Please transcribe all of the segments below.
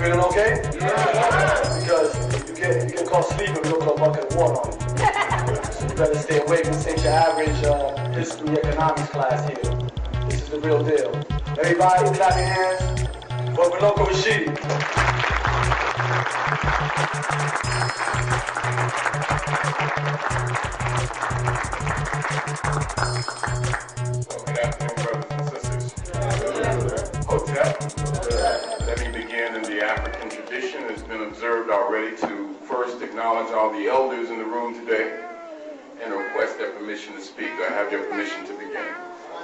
feeling okay? Yeah. Because you get caught sleeping if you don't put a bucket of water on you. So you better stay awake. This ain't your average history economics class here. This is the real deal. Everybody, clap your hands for Runoko Rashidi. Good afternoon, brothers and sisters. Hotep. Let me begin in the African tradition. It's been observed already to first acknowledge all the elders in the room today and request their permission to speak. I have your permission to begin.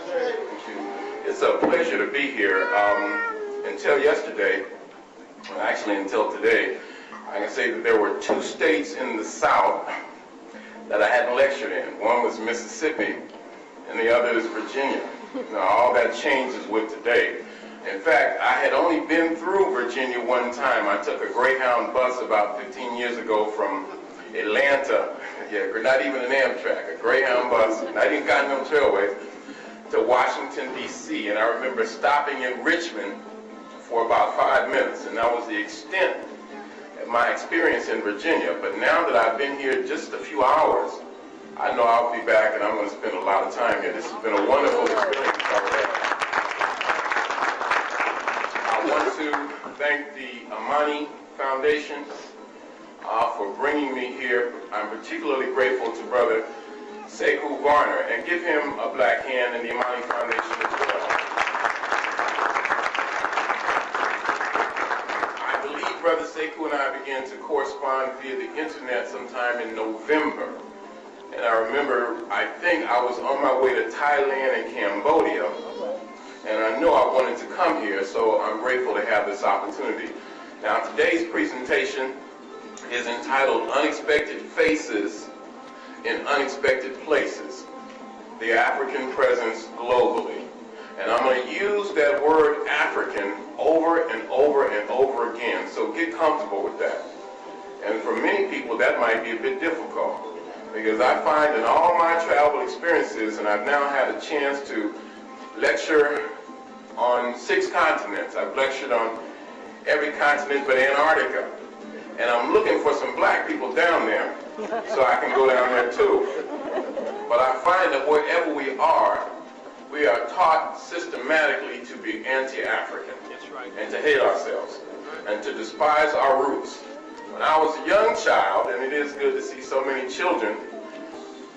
Thank you. It's a pleasure to be here. Until yesterday, actually until today, I can say that there were 2 states in the South that I hadn't lectured in. One was Mississippi, and the other is Virginia. Now, all that changes with today. In fact, I had only been through Virginia one time. I took a Greyhound bus about 15 years ago from Atlanta, not even an Amtrak, a Greyhound bus, not even Continental Trailways, to Washington, D.C. And I remember stopping in Richmond for about 5 minutes, and that was the extent of my experience in Virginia. But now that I've been here just a few hours, I know I'll be back and I'm going to spend a lot of time here. This has been a wonderful experience already. I want to thank the Amani Foundation for bringing me here. I'm particularly grateful to Brother Sekou Garner, and give him a black hand in the Amani Foundation as well. I believe Brother Sekou and I began to correspond via the internet sometime in November. And I remember, I think I was on my way to Thailand and Cambodia, and I knew I wanted to come here, so I'm grateful to have this opportunity. Now, today's presentation is entitled Unexpected Faces in Unexpected Places, the African Presence Globally. And I'm going to use that word African over and over and over again, so get comfortable with that. And for many people, that might be a bit difficult, because I find in all my travel experiences, and I've now had a chance to lecture on 6 continents. I've lectured on every continent but Antarctica. And I'm looking for some black people down there so I can go down there too. But I find that wherever we are taught systematically to be anti-African. And to hate ourselves and to despise our roots. When I was a young child, and it is good to see so many children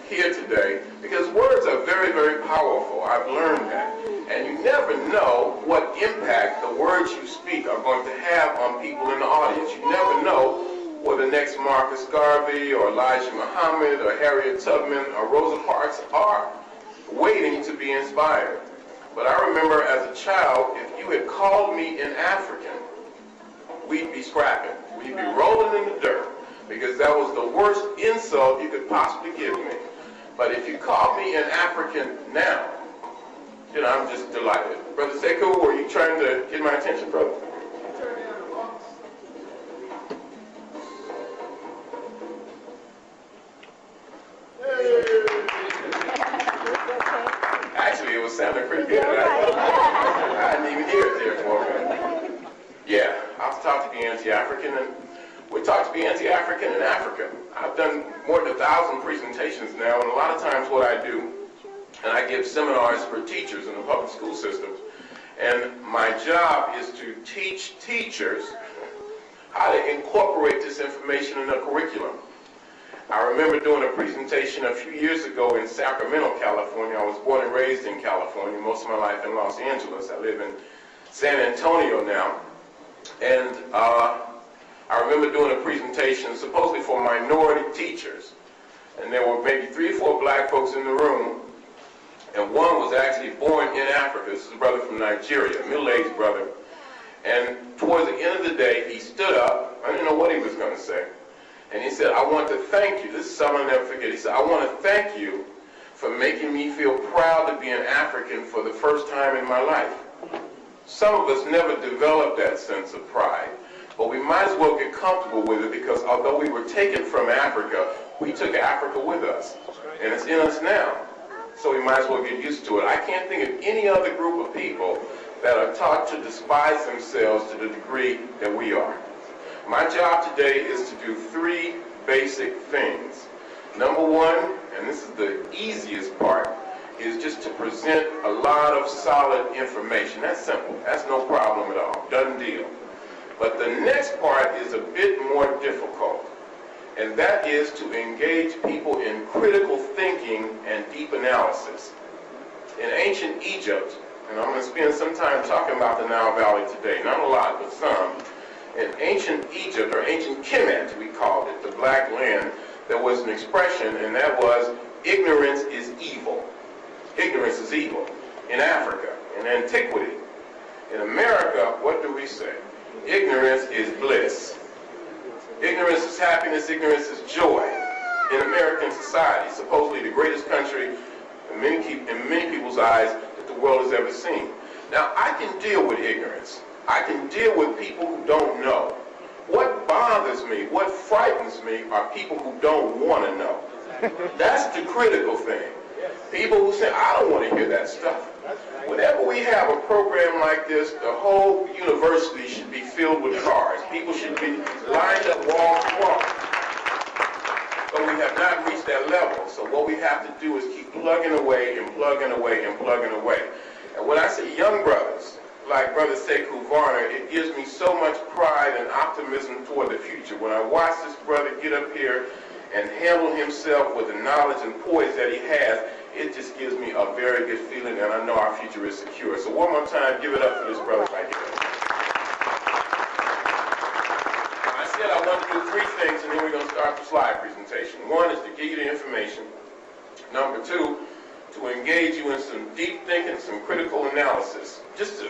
here today, because words are very, very powerful. I've learned that. And you never know what impact the words you speak are going to have on people in the audience. You never know whether the next Marcus Garvey or Elijah Muhammad or Harriet Tubman or Rosa Parks are waiting to be inspired. But I remember as a child, if you had called me in African, we'd be scrapping. We'd be rolling in the dirt, because that was the worst insult you could possibly give me. But if you call me in African now, I'm just delighted. Brother Sekou, were you trying to get my attention, brother? Actually, it was sounding pretty good. I didn't even hear it there for a minute. Yeah, I've talked to be anti-African, and we're taught to be anti-African in Africa. I've done more than 1,000 presentations now, and a lot of times what I do, and I give seminars for teachers in the public school systems, and my job is to teach teachers how to incorporate this information in the curriculum. I remember doing a presentation a few years ago in Sacramento, California. I was born and raised in California, most of my life in Los Angeles. I live in San Antonio now. And I remember doing a presentation supposedly for minority teachers. And there were maybe 3 or 4 black folks in the room, and one was actually born in Africa. This is a brother from Nigeria, a middle-aged brother. And towards the end of the day, he stood up. I didn't know what he was going to say. And he said, I want to thank you. This is something I'll never forget. He said, I want to thank you for making me feel proud to be an African for the first time in my life. Some of us never developed that sense of pride, but we might as well get comfortable with it, because although we were taken from Africa, we took Africa with us, and it's in us now. So we might as well get used to it. I can't think of any other group of people that are taught to despise themselves to the degree that we are. My job today is to do three basic things. Number one, and this is the easiest part, is just to present a lot of solid information. That's simple. That's no problem at all. Done deal. But the next part is a bit more difficult, and that is to engage people in critical thinking and deep analysis. In ancient Egypt, and I'm going to spend some time talking about the Nile Valley today, not a lot, but some. In ancient Egypt, or ancient Kemet, we called it, the Black Land, there was an expression, and that was, ignorance is evil. Ignorance is evil. In Africa, in antiquity. In America, what do we say? Ignorance is bliss. Ignorance is happiness, ignorance is joy. In American society, supposedly the greatest country in many people's eyes that the world has ever seen. Now, I can deal with ignorance. I can deal with people who don't know. What bothers me, what frightens me, are people who don't want to know. That's the critical thing. People who say, I don't want to hear that stuff. Whenever we have a program like this, the whole university should be filled with cars. People should be lined up wall to wall. But we have not reached that level. So what we have to do is keep plugging away and plugging away and plugging away. And when I say young brothers, like Brother Sekou Varner, it gives me so much pride and optimism toward the future. When I watch this brother get up here and handle himself with the knowledge and poise that he has, it just gives me a very good feeling, and I know our future is secure. So one more time, give it up for this brother right here. I said I want to do three things, and then we're going to start the slide presentation. One is to give you the information. Number two, to engage you in some deep thinking, some critical analysis. Just to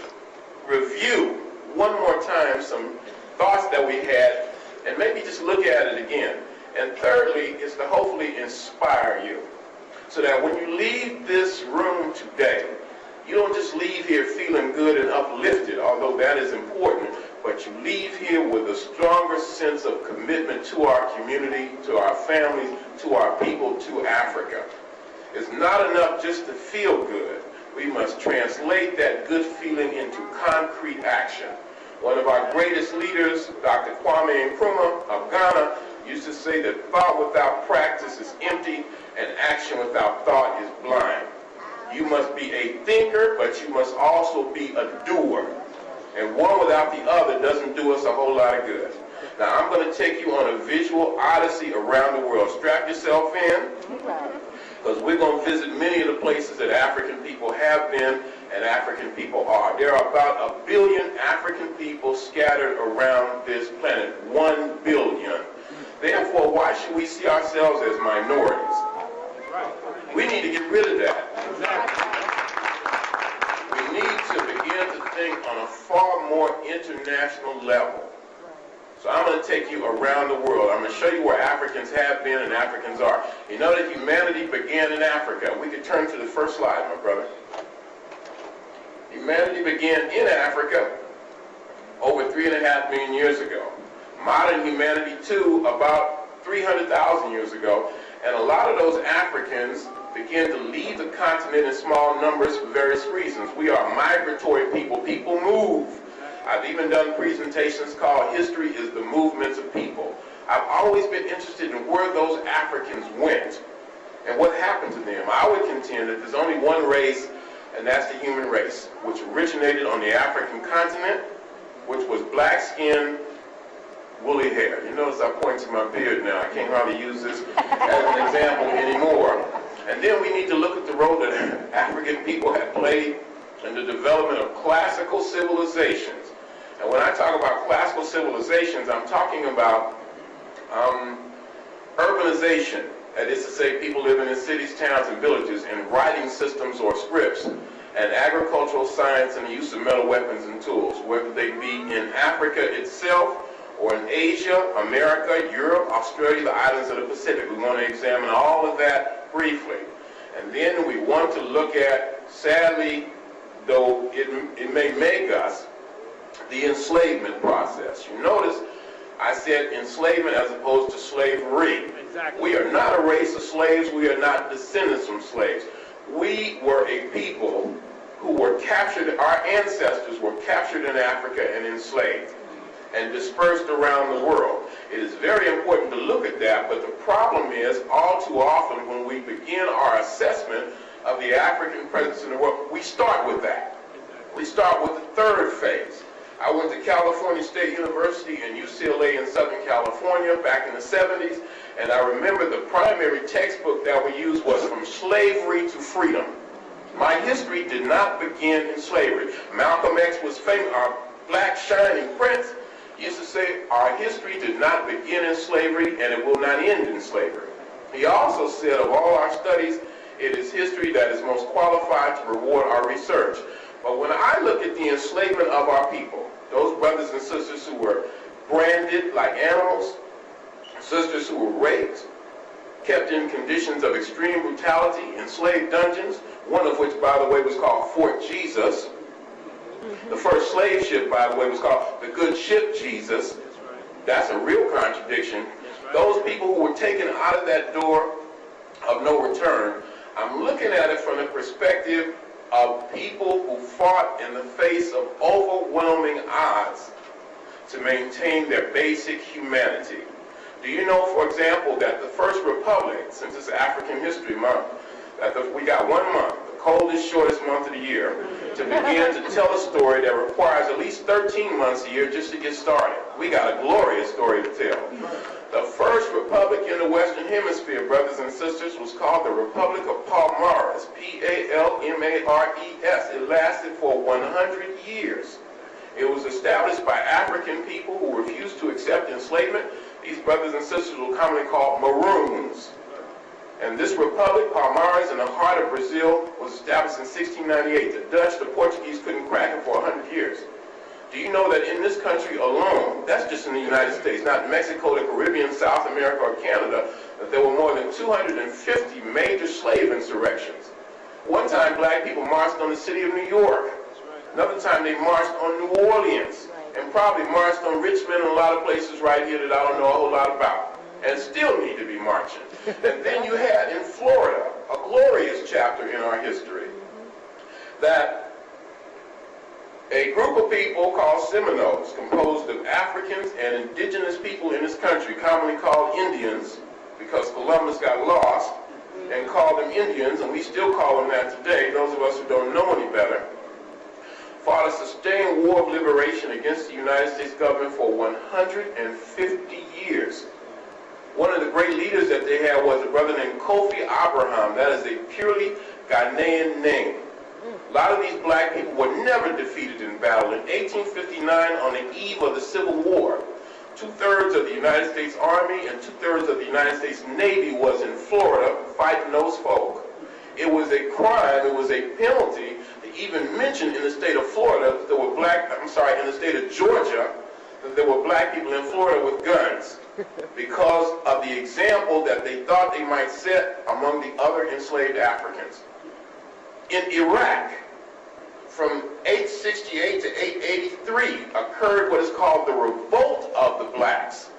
review one more time some thoughts that we had, and maybe just look at it again. And thirdly, is to hopefully inspire you, so that when you leave this room today, you don't just leave here feeling good and uplifted, although that is important, but you leave here with a stronger sense of commitment to our community, to our families, to our people, to Africa. It's not enough just to feel good. We must translate that good feeling into concrete action. One of our greatest leaders, Dr. Kwame Nkrumah of Ghana, used to say that thought without practice is empty, and action without thought is blind. You must be a thinker, but you must also be a doer. And one without the other doesn't do us a whole lot of good. Now, I'm going to take you on a visual odyssey around the world. Strap yourself in, because we're going to visit many of the places that African people have been and African people are. There are about 1 billion African people scattered around this planet. 1 billion. Therefore, why should we see ourselves as minorities? We need to get rid of that. We need to begin to think on a far more international level. So I'm going to take you around the world. I'm going to show you where Africans have been and Africans are. You know that humanity began in Africa. We could turn to the first slide, my brother. Humanity began in Africa over 3.5 million years ago. Modern humanity, too, about 300,000 years ago. And a lot of those Africans began to leave the continent in small numbers for various reasons. We are migratory people. People move. I've even done presentations called History is the Movements of People. I've always been interested in where those Africans went and what happened to them. I would contend that there's only one race, and that's the human race, which originated on the African continent, which was black skin, woolly hair. You notice I point to my beard now. I can't hardly use this as an example anymore. And then we need to look at the role that African people have played in the development of classical civilizations. And when I talk about classical civilizations, I'm talking about urbanization. That is to say, people living in cities, towns, and villages, and writing systems or scripts, and agricultural science and the use of metal weapons and tools, whether they be in Africa itself, or in Asia, America, Europe, Australia, the islands of the Pacific. We want to examine all of that briefly. And then we want to look at, sadly, though it may make us, the enslavement process. You notice I said enslavement as opposed to slavery. Exactly. We are not a race of slaves. We are not descendants from slaves. We were a people who were captured, our ancestors were captured in Africa and enslaved and dispersed around the world. It is very important to look at that, but the problem is, all too often when we begin our assessment of the African presence in the world, we start with that. We start with the third phase. I went to California State University and UCLA in Southern California back in the 70s, and I remember the primary textbook that we used was From Slavery to Freedom. My history did not begin in slavery. Malcolm X was famous, our black shining prince, used to say, our history did not begin in slavery and it will not end in slavery. He also said, of all our studies, it is history that is most qualified to reward our research. But when I look at the enslavement of our people, those brothers and sisters who were branded like animals, sisters who were raped, kept in conditions of extreme brutality, enslaved dungeons, one of which, by the way, was called Fort Jesus. The first slave ship, by the way, was called the Good Ship Jesus. That's a real contradiction. Those people who were taken out of that door of no return, I'm looking at it from the perspective of people who fought in the face of overwhelming odds to maintain their basic humanity. Do you know, for example, that the first republic, since it's African History Month, that we got 1 month, the coldest, shortest month of the year, to begin to tell a story that requires at least 13 months a year just to get started. We got a glorious story to tell. The first republic in the Western Hemisphere, brothers and sisters, was called the Republic of Palmares, P-A-L-M-A-R-E-S. It lasted for 100 years. It was established by African people who refused to accept enslavement. These brothers and sisters were commonly called Maroons. And this republic, Palmares, in the heart of Brazil, was established in 1698. The Dutch, the Portuguese couldn't crack it for 100 years. Do you know that in this country alone, that's just in the United States, not Mexico, the Caribbean, South America, or Canada, that there were more than 250 major slave insurrections. One time, black people marched on the city of New York. Another time, they marched on New Orleans, and probably marched on Richmond and a lot of places right here that I don't know a whole lot about, and still need to be marching. And then you had in Florida, a glorious chapter in our history, that a group of people called Seminoles, composed of Africans and indigenous people in this country, commonly called Indians, because Columbus got lost and called them Indians, and we still call them that today, those of us who don't know any better, fought a sustained war of liberation against the United States government for 150 years. One of the great leaders that they had was a brother named Kofi Abraham. That is a purely Ghanaian name. A lot of these black people were never defeated in battle. In 1859, on the eve of the Civil War, 2/3 of the United States Army and 2/3 of the United States Navy was in Florida fighting those folk. It was a crime, it was a penalty to even mention in the state of Florida that there were in the state of Georgia, that there were black people in Florida with guns because of the example that they thought they might set among the other enslaved Africans. In Iraq, from 868 to 883, occurred what is called the Revolt of the Blacks,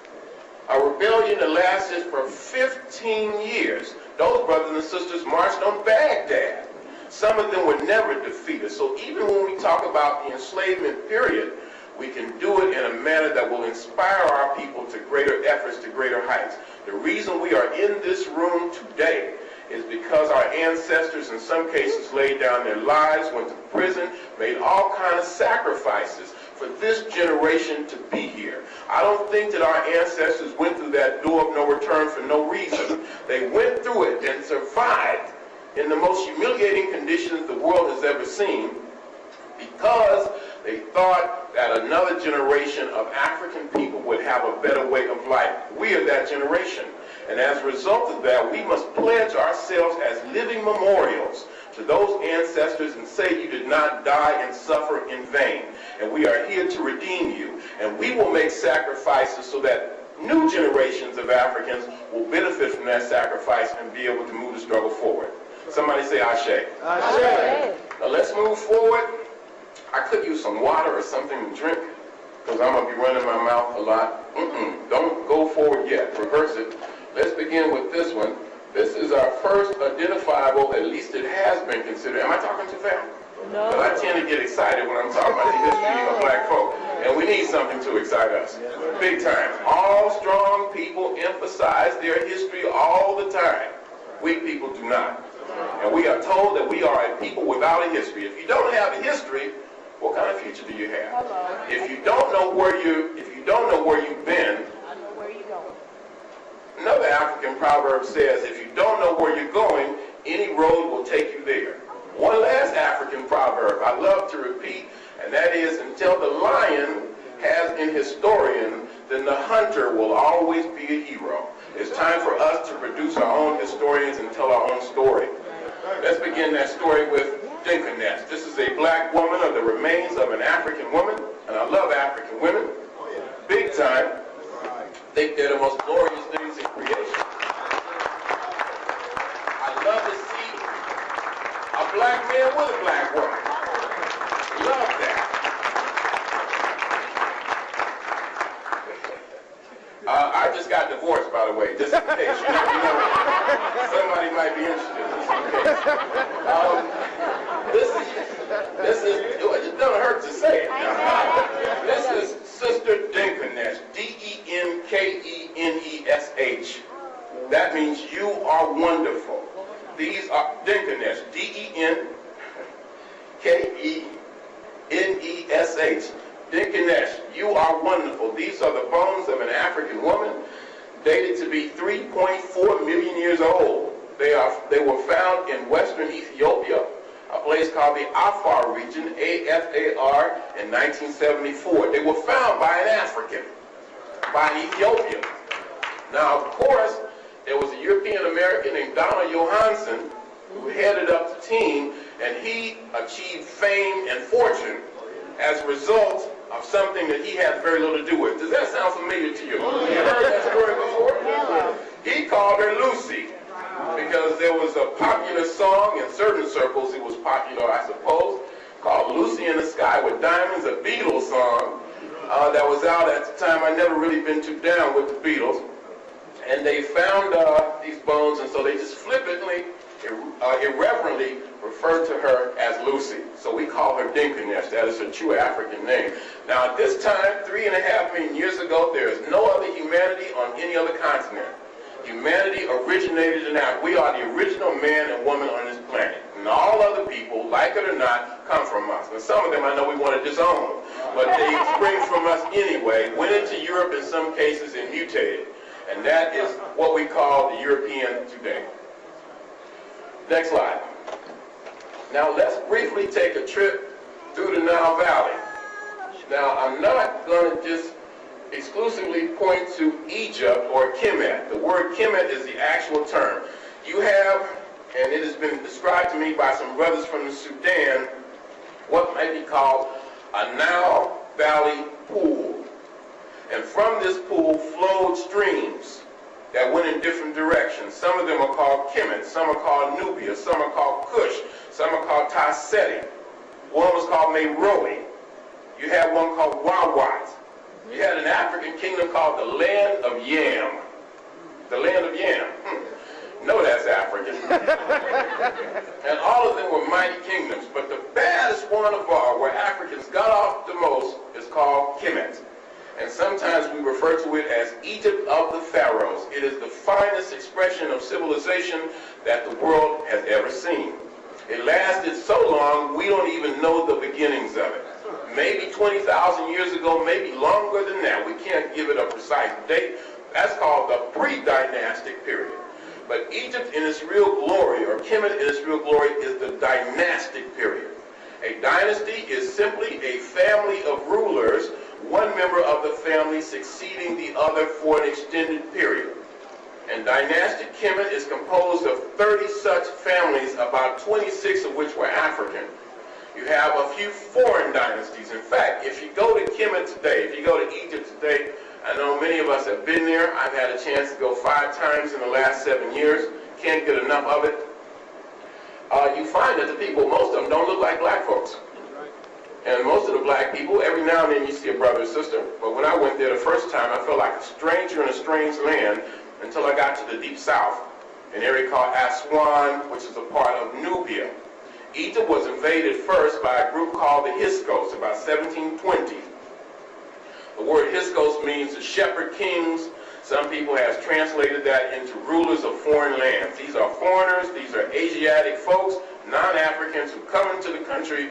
a rebellion that lasted for 15 years. Those brothers and sisters marched on Baghdad. Some of them were never defeated. So even when we talk about the enslavement period, we can do it in a manner that will inspire our people to greater efforts, to greater heights. The reason we are in this room today is because our ancestors in some cases laid down their lives, went to prison, made all kinds of sacrifices for this generation to be here. I don't think that our ancestors went through that door of no return for no reason. They went through it and survived in the most humiliating conditions the world has ever seen because they thought that another generation of African people would have a better way of life. We are that generation. And as a result of that, we must pledge ourselves as living memorials to those ancestors and say you did not die and suffer in vain. And we are here to redeem you. And we will make sacrifices so that new generations of Africans will benefit from that sacrifice and be able to move the struggle forward. Somebody say Ashe. Ashe. Now let's move forward. I could use some water or something to drink because I'm going to be running my mouth a lot. Don't go forward yet. Reverse it. Let's begin with this one. This is our first identifiable, at least it has been considered. Am I talking too fast? No. But I tend to get excited when I'm talking about the history of black folk. And we need something to excite us. Big time. All strong people emphasize their history all the time. Weak people do not. And we are told that we are a people without a history. If you don't have a history, what kind of future do you have? If you don't know where you've been, where you going? Another African proverb says, if you don't know where you're going, any road will take you there. One last African proverb I love to repeat, and that is, until the lion has an historian, then the hunter will always be a hero. It's time for us to produce our own historians and tell our own story. Let's begin that story with Dinkanesh. This is a black woman of the remains of an African woman, and I love African women, big time. I think they're the most glorious things in creation. I love to see a black man with a black woman. Love that. I just got divorced, by the way, just in case. You never know. Somebody might be interested, just in case. This is, it doesn't hurt to say it. This is Sister Dinkanesh, D-E-N-K-E-N-E-S-H. That means you are wonderful. These are Dinkanesh, D-E-N-K-E-N-E-S-H. Dinkanesh, you are wonderful. These are the bones of an African woman dated to be 3.4 million years old. They were found in western Ethiopia, a place called the Afar region, A-F-A-R, in 1974. They were found by an African, by an Ethiopian. Now, of course, there was a European American named Donald Johansen who headed up the team, and he achieved fame and fortune as a result of something that he had very little to do with. Does that sound familiar to you? You heard that story before? He called her Lucy because there was a popular song in certain circles, it was popular, I suppose, called Lucy in the Sky with Diamonds, a Beatles song that was out at the time. I'd never really been too down with the Beatles. And they found these bones, and so they just flippantly, irreverently referred to her as Lucy. So we call her Dinkanesh. That is her true African name. Now at this time, 3.5 million years ago, there is no other humanity on any other continent. Humanity originated in Africa. We are the original man and woman on this planet. And all other people, like it or not, come from us. And some of them I know we want to disown, but they spring from us anyway, went into Europe in some cases and mutated. And that is what we call the European today. Next slide. Now let's briefly take a trip through the Nile Valley. Now I'm not going to just exclusively point to Egypt or Kemet. The word Kemet is the actual term. You have, and it has been described to me by some brothers from the Sudan, what might be called a Nile Valley pool. And from this pool flowed streams that went in different directions. Some of them are called Kemet, some are called Nubia, some are called Kush, some are called Tasseti. One was called Meroe. You had one called Wawat. You had an African kingdom called the Land of Yam. The Land of Yam. No, that's African. And all of them were mighty kingdoms. But the baddest one of all, where Africans got off the most, is called Kemet. And sometimes we refer to it as Egypt of the Pharaohs. It is the finest expression of civilization that the world has ever seen. It lasted so long, we don't even know the beginnings of it. Maybe 20,000 years ago, maybe longer than that. We can't give it a precise date. That's called the pre-dynastic period. But Egypt in its real glory, or Kemet in its real glory, is the dynastic period. A dynasty is simply a family of rulers, one member of the family succeeding the other for an extended period. And dynastic Kemet is composed of 30 such families, about 26 of which were African. You have a few foreign dynasties. In fact, if you go to Kemet today, if you go to Egypt today, I know many of us have been there. I've had a chance to go 5 times in the last 7 years. Can't get enough of it. You find that the people, most of them, don't look like black folks. And most of the black people, every now and then you see a brother or sister. But when I went there the first time, I felt like a stranger in a strange land until I got to the deep south, an area called Aswan, which is a part of Nubia. Egypt was invaded first by a group called the Hyksos, about 1720. The word Hyksos means the shepherd kings. Some people have translated that into rulers of foreign lands. These are foreigners, these are Asiatic folks, non-Africans who come into the country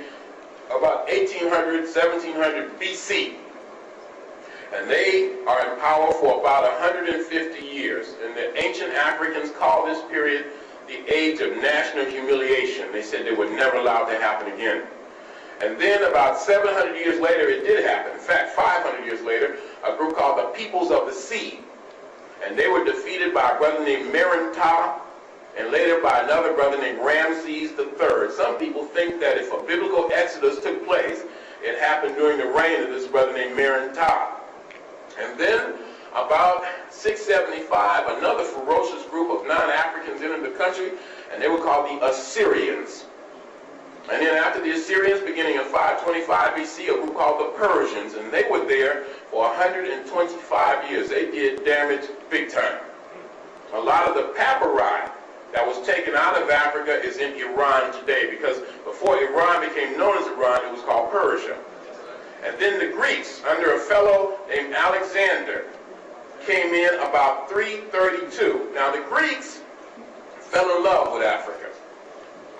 about 1800, 1700 BC. And they are in power for about 150 years. And the ancient Africans call this period the age of national humiliation. They said they were never allowed to happen again. And then about 700 years later, it did happen. In fact, 500 years later, a group called the Peoples of the Sea. And they were defeated by a brother named Merentah, and later by another brother named Ramses III. Some people think that if a biblical exodus took place, it happened during the reign of this brother named Merentah. And then, about 675, another ferocious group of non-Africans entered the country, and they were called the Assyrians. And then after the Assyrians, beginning in 525 BC, a group called the Persians, and they were there for 125 years. They did damage big time. A lot of the papyri that was taken out of Africa is in Iran today, because before Iran became known as Iran, it was called Persia. And then the Greeks, under a fellow named Alexander, came in about 332. Now the Greeks fell in love with Africa,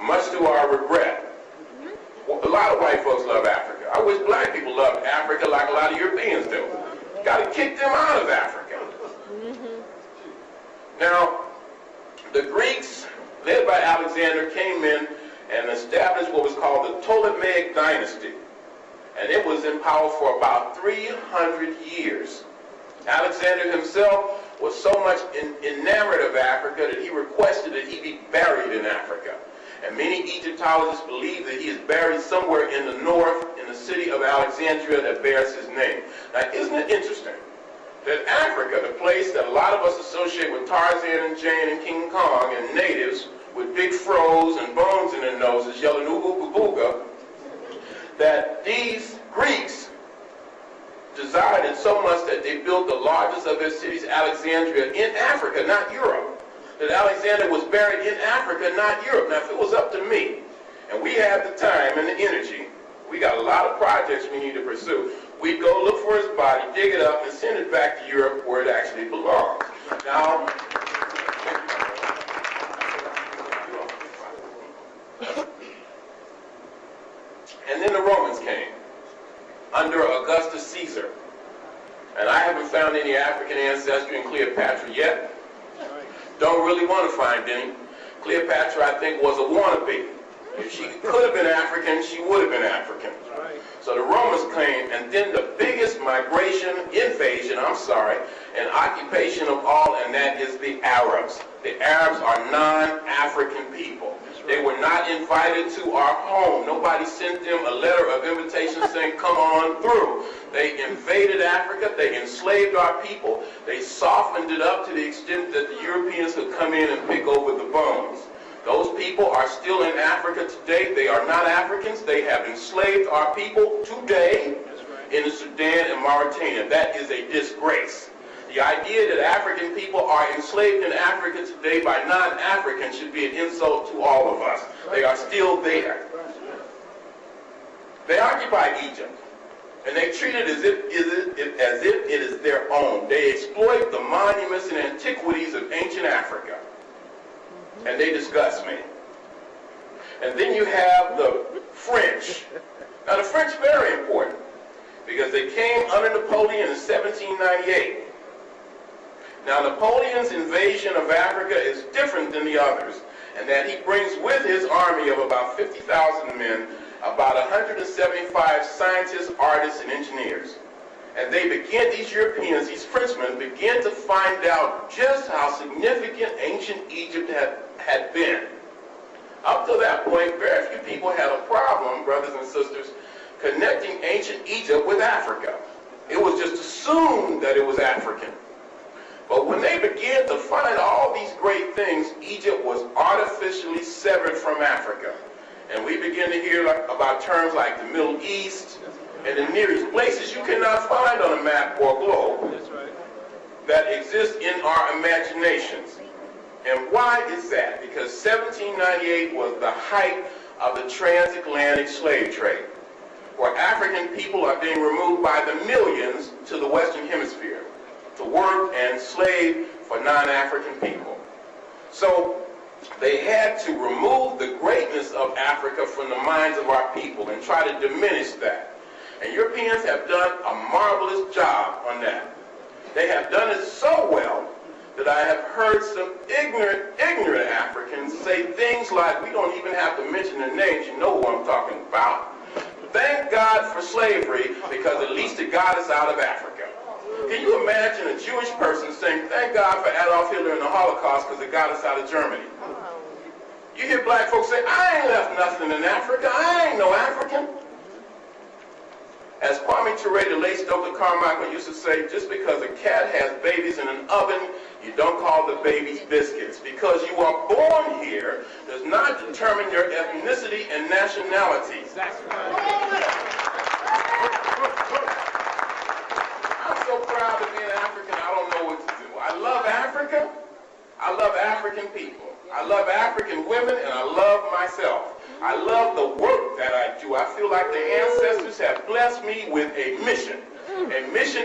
much to our regret. A lot of white folks love Africa. I wish black people loved Africa like a lot of Europeans do. Got to kick them out of Africa. Now, the Greeks, led by Alexander, came in and established what was called the Ptolemaic dynasty. And it was in power for about 300 years. Alexander himself was so much enamored of Africa that he requested that he be buried in Africa. And many Egyptologists believe that he is buried somewhere in the north, in the city of Alexandria that bears his name. Now, isn't it interesting that Africa, the place that a lot of us associate with Tarzan and Jane and King Kong and natives with big froze and bones in their noses yelling ooga booga, that these Greeks desired it so much that they built the largest of their cities, Alexandria, in Africa, not Europe. That Alexander was buried in Africa, not Europe. Now, if it was up to me, and we have the time and the energy, we got a lot of projects we need to pursue, we'd go look for his body, dig it up, and send it back to Europe where it actually belongs. Now, and then the Romans came under Augustus Caesar. And I haven't found any African ancestry in Cleopatra yet. Don't really want to find any. Cleopatra, I think, was a wannabe. If she could have been African, she would have been African. So the Romans came, and then the biggest invasion, and occupation of all, and that is the Arabs. The Arabs are non-African people. They were not invited to our home. Nobody sent them a letter of invitation saying, come on through. They invaded Africa. They enslaved our people. They softened it up to the extent that the Europeans could come in and pick over the bones. Those people are still in Africa today. They are not Africans. They have enslaved our people today in the Sudan and Mauritania. That is a disgrace. The idea that African people are enslaved in Africa today by non-Africans should be an insult to all of us. They are still there. They occupied Egypt, and they treat it as if it is their own. They exploit the monuments and antiquities of ancient Africa, and they disgust me. And then you have the French. Now the French are very important, because they came under Napoleon in 1798. Now, Napoleon's invasion of Africa is different than the others, in that he brings with his army of about 50,000 men, about 175 scientists, artists, and engineers. And these Europeans, these Frenchmen, begin to find out just how significant ancient Egypt had been. Up to that point, very few people had a problem, brothers and sisters, connecting ancient Egypt with Africa. It was just assumed that it was African. But when they began to find all these great things, Egypt was artificially severed from Africa. And we begin to hear about terms like the Middle East and the Near East, places you cannot find on a map or globe that exist in our imaginations. And why is that? Because 1798 was the height of the transatlantic slave trade, where African people are being removed by the millions to the Western Hemisphere to work and slave for non-African people. So they had to remove the greatness of Africa from the minds of our people and try to diminish that. And Europeans have done a marvelous job on that. They have done it so well that I have heard some ignorant Africans say things like, we don't even have to mention their names, you know who I'm talking about. Thank God for slavery, because at least it got us out of Africa. Can you imagine a Jewish person saying, thank God for Adolf Hitler and the Holocaust because it got us out of Germany? You hear black folks say, I ain't left nothing in Africa, I ain't no African. As Kwame Ture, the late Stokely Carmichael, used to say, just because a cat has babies in an oven, you don't call the babies biscuits. Because you are born here does not determine your ethnicity and nationality. I'm so proud to be an African, I don't know what to do. I love Africa. I love African people. I love African women, and I love myself. I love the work that I do. I feel like the ancestors have blessed me with a mission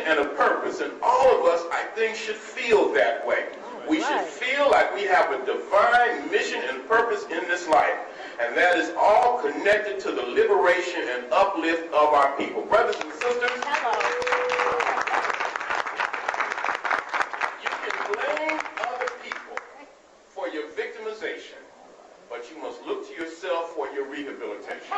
and a purpose. And all of us, I think, should feel that way. We should feel like we have a divine mission and purpose in this life. And that is all connected to the liberation and uplift of our people. Brothers and sisters, you can blame other people for your victimization, but you must look to yourself for your rehabilitation.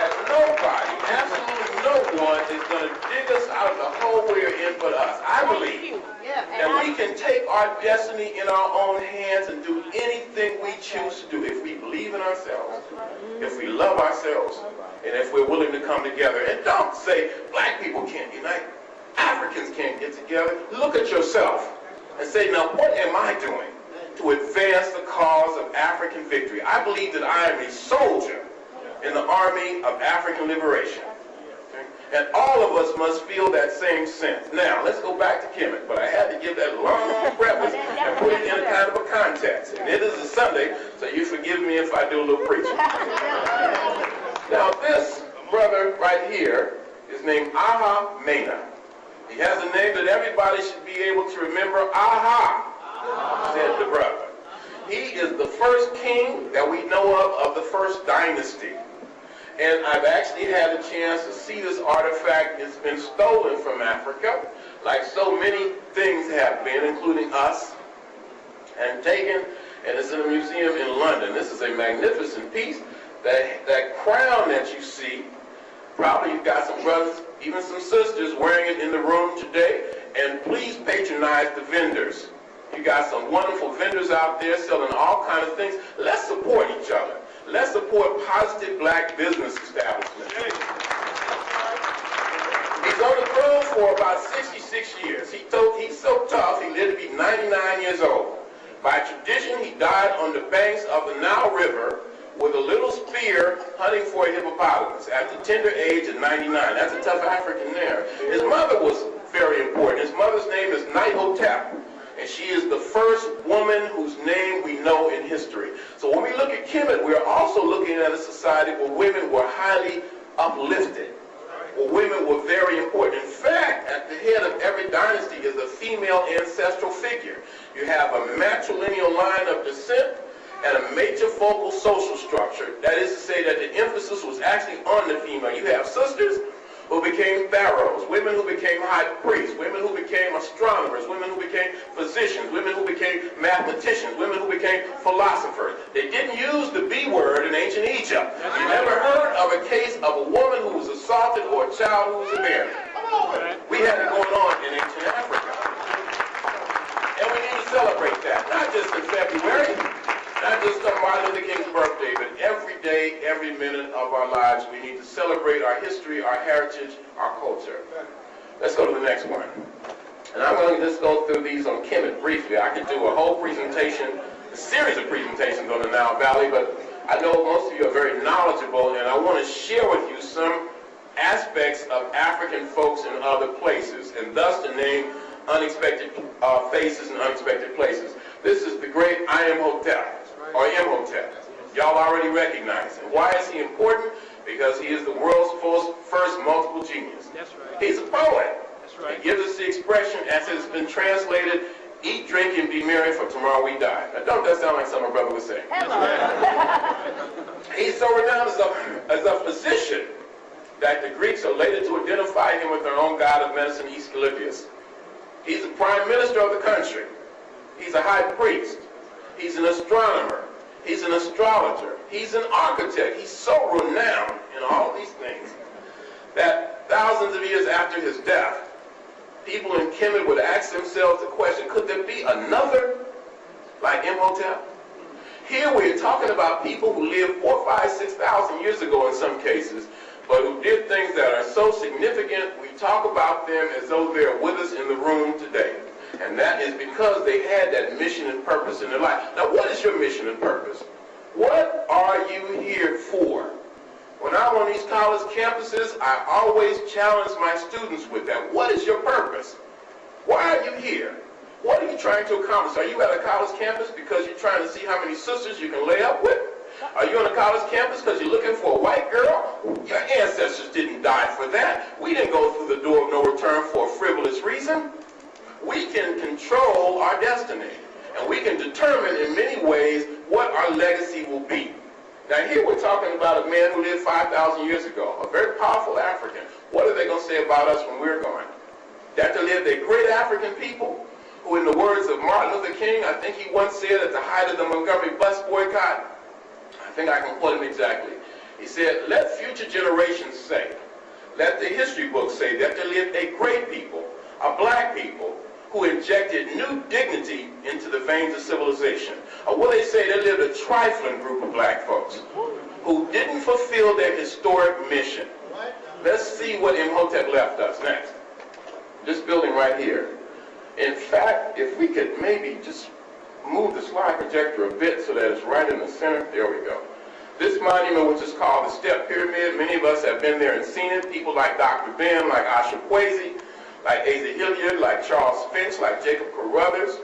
That nobody, absolutely no one, is going to dig us out of the hole we're in but us. I believe that we can take our destiny in our own hands and do anything we choose to do if we believe in ourselves, if we love ourselves, and if we're willing to come together. And don't say black people can't unite, Africans can't get together. Look at yourself and say, now what am I doing to advance the cause of African victory? I believe that I am a soldier in the army of African liberation. Okay? And all of us must feel that same sense. Now, let's go back to Kemet, but I had to give that long preface and put it in a kind of a context. And it is a Sunday, so you forgive me if I do a little preaching. Now, this brother right here is named Aha Mena. He has a name that everybody should be able to remember. Aha, said the brother. He is the first king that we know of the first dynasty. And I've actually had a chance to see this artifact. It's been stolen from Africa, like so many things have been, including us, and taken, and it's in a museum in London. This is a magnificent piece. That crown that you see, probably you've got some brothers, even some sisters wearing it in the room today, and please patronize the vendors. You got some wonderful vendors out there selling all kinds of things. Let's support each other. Let's support positive black business establishments. He's on the throne for about 66 years. He's so tough, he lived to be 99 years old. By tradition, he died on the banks of the Nile River with a little spear hunting for a hippopotamus at the tender age of 99. That's a tough African there. His mother was very important. His mother's name is Hotep. And she is the first woman whose name we know in history. So when we look at Kemet, we're also looking at a society where women were highly uplifted, where women were very important. In fact, at the head of every dynasty is a female ancestral figure. You have a matrilineal line of descent and a matrifocal social structure. That is to say that the emphasis was actually on the female. You have sisters who became pharaohs, women who became high priests, women who became astronomers, women who became physicians, women who became mathematicians, women who became philosophers. They didn't use the B word in ancient Egypt. You never heard of a case of a woman who was assaulted or a child who was abandoned. We had it going on in ancient Africa. And we need to celebrate that, not just in February, not just on Martin Luther King's birthday, but every day, every minute of our lives, we need to celebrate our history, our heritage, our culture. Let's go to the next one. And I'm going to just go through these on Kemet briefly. I could do a whole presentation, a series of presentations on the Nile Valley, but I know most of you are very knowledgeable, and I want to share with you some aspects of African folks in other places, and thus to name unexpected faces and unexpected places. This is the great I Am Hotep, or Imhotep. Y'all already recognize him. Why is he important? Because he is the world's first multiple genius. That's right. He's a poet. That's right. He gives us the expression, as it has been translated, eat, drink, and be merry, for tomorrow we die. Now, don't that sound like something my brother would say? He's so renowned as a physician that the Greeks are later to identify him with their own god of medicine, Aesculapius. He's the prime minister of the country. He's a high priest. He's an astronomer. He's an astrologer. He's an architect. He's so renowned in all these things that thousands of years after his death, people in Kemet would ask themselves the question, could there be another like Imhotep? Here we're talking about people who lived 4,000, 5,000, 6,000 years ago in some cases, but who did things that are so significant, we talk about them as though they're with us in the room today. And that is because they had that mission and purpose in their life. Now, what is your mission and purpose? What are you here for? When I'm on these college campuses, I always challenge my students with that. What is your purpose? Why are you here? What are you trying to accomplish? Are you at a college campus because you're trying to see how many sisters you can lay up with? Are you on a college campus because you're looking for a white girl? Your ancestors didn't die for that. We didn't go through the door of no return for a frivolous reason. We can control our destiny, and we can determine in many ways what our legacy will be. Now here we're talking about a man who lived 5,000 years ago, a very powerful African. What are they going to say about us when we're gone? That there lived a great African people who, in the words of Martin Luther King, I think he once said at the height of the Montgomery bus boycott, I think I can quote him exactly. He said, let future generations say, let the history books say that there lived a great people, a black people, who injected new dignity into the veins of civilization. Or will they say there lived a trifling group of black folks who didn't fulfill their historic mission? Let's see what Imhotep left us next. This building right here. In fact, if we could maybe just move the slide projector a bit so that it's right in the center. There we go. This monument, which is called the Step Pyramid, many of us have been there and seen it. People like Dr. Ben, like Asha Kwesi, like Asa Hilliard, like Charles Finch, like Jacob Carruthers,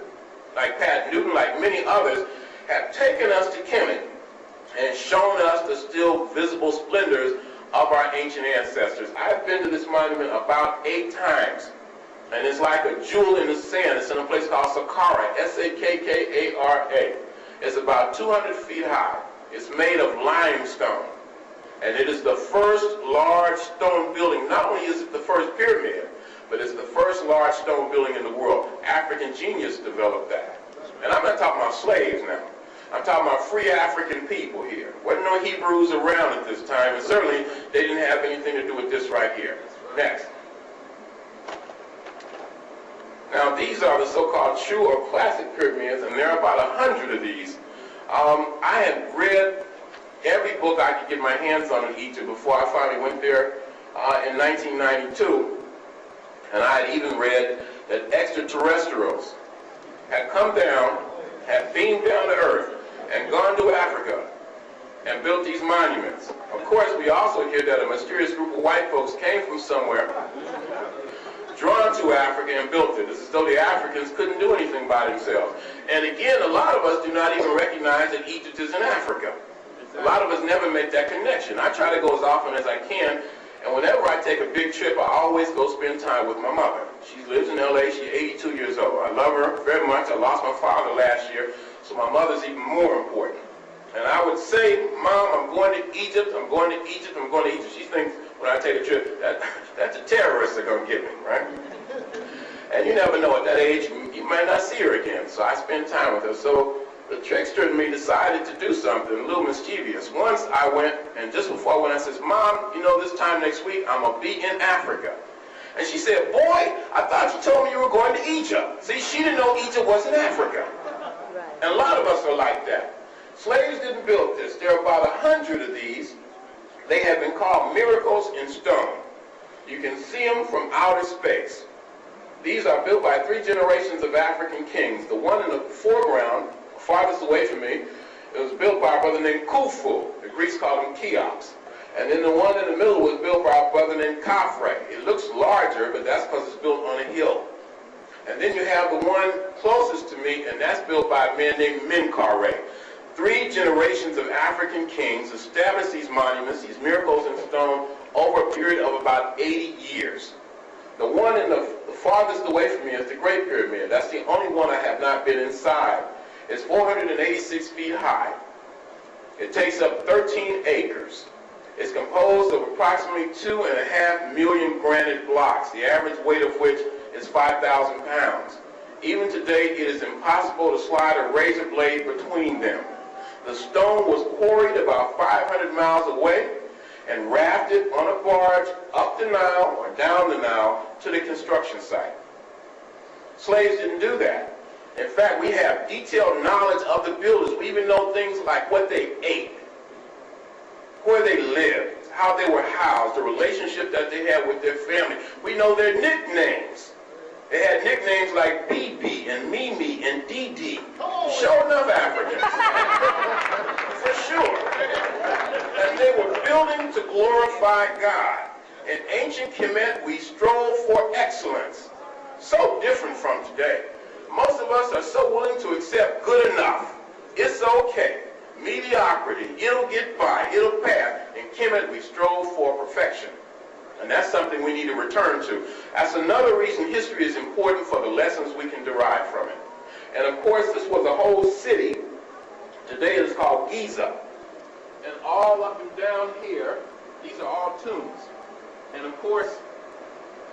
like Pat Newton, like many others, have taken us to Kemet and shown us the still visible splendors of our ancient ancestors. I've been to this monument about 8 times, and it's like a jewel in the sand. It's in a place called Saqqara, S-A-K-K-A-R-A. It's about 200 feet high. It's made of limestone, and it is the first large stone building. Not only is it the first pyramid, but it's the first large stone building in the world. African genius developed that. And I'm not talking about slaves now. I'm talking about free African people here. Wasn't no Hebrews around at this time, and certainly they didn't have anything to do with this right here. Next. Now these are the so-called true or classic pyramids, and there are about 100 of these. I had read every book I could get my hands on in Egypt before I finally went there in 1992. And I had even read that extraterrestrials had come down, had beamed down to Earth, and gone to Africa and built these monuments. Of course, we also hear that a mysterious group of white folks came from somewhere, drawn to Africa, and built it. It's as though the Africans couldn't do anything by themselves. And again, a lot of us do not even recognize that Egypt is in Africa. A lot of us never make that connection. I try to go as often as I can. And whenever I take a big trip, I always go spend time with my mother. She lives in L.A. She's 82 years old. I love her very much. I lost my father last year, so my mother's even more important. And I would say, Mom, I'm going to Egypt, I'm going to Egypt, I'm going to Egypt. She thinks when I take a trip, that the terrorists are going to get me, right? And you never know, at that age, you might not see her again. So I spend time with her. So the trickster in me decided to do something a little mischievous. Once I went, and just before I went, I says, Mom, you know, this time next week, I'm going to be in Africa. And she said, boy, I thought you told me you were going to Egypt. See, she didn't know Egypt was in Africa. And a lot of us are like that. Slaves didn't build this. There are about 100 of these. They have been called miracles in stone. You can see them from outer space. These are built by 3 generations of African kings. The one in the foreground, farthest away from me, it was built by a brother named Khufu. The Greeks called him Cheops. And then the one in the middle was built by a brother named Khafre. It looks larger, but that's because it's built on a hill. And then you have the one closest to me, and that's built by a man named Menkaure. 3 generations of African kings established these monuments, these miracles in stone, over a period of about 80 years. The one in the farthest away from me is the Great Pyramid. That's the only one I have not been inside. It's 486 feet high. It takes up 13 acres. It's composed of approximately 2.5 million granite blocks, the average weight of which is 5,000 pounds. Even today, it is impossible to slide a razor blade between them. The stone was quarried about 500 miles away and rafted on a barge up the Nile or down the Nile to the construction site. Slaves didn't do that. In fact, we have detailed knowledge of the builders. We even know things like what they ate, where they lived, how they were housed, the relationship that they had with their family. We know their nicknames. They had nicknames like BB and Mimi and DD. Sure enough, Africans. For sure. And they were building to glorify God. In ancient Kemet, we strove for excellence. So different from today. Most of us are so willing to accept good enough. It's okay. Mediocrity. It'll get by. It'll pass. In Kemet, we strove for perfection. And that's something we need to return to. That's another reason history is important, for the lessons we can derive from it. And of course, this was a whole city. Today it is called Giza. And all up and down here, these are all tombs. And of course,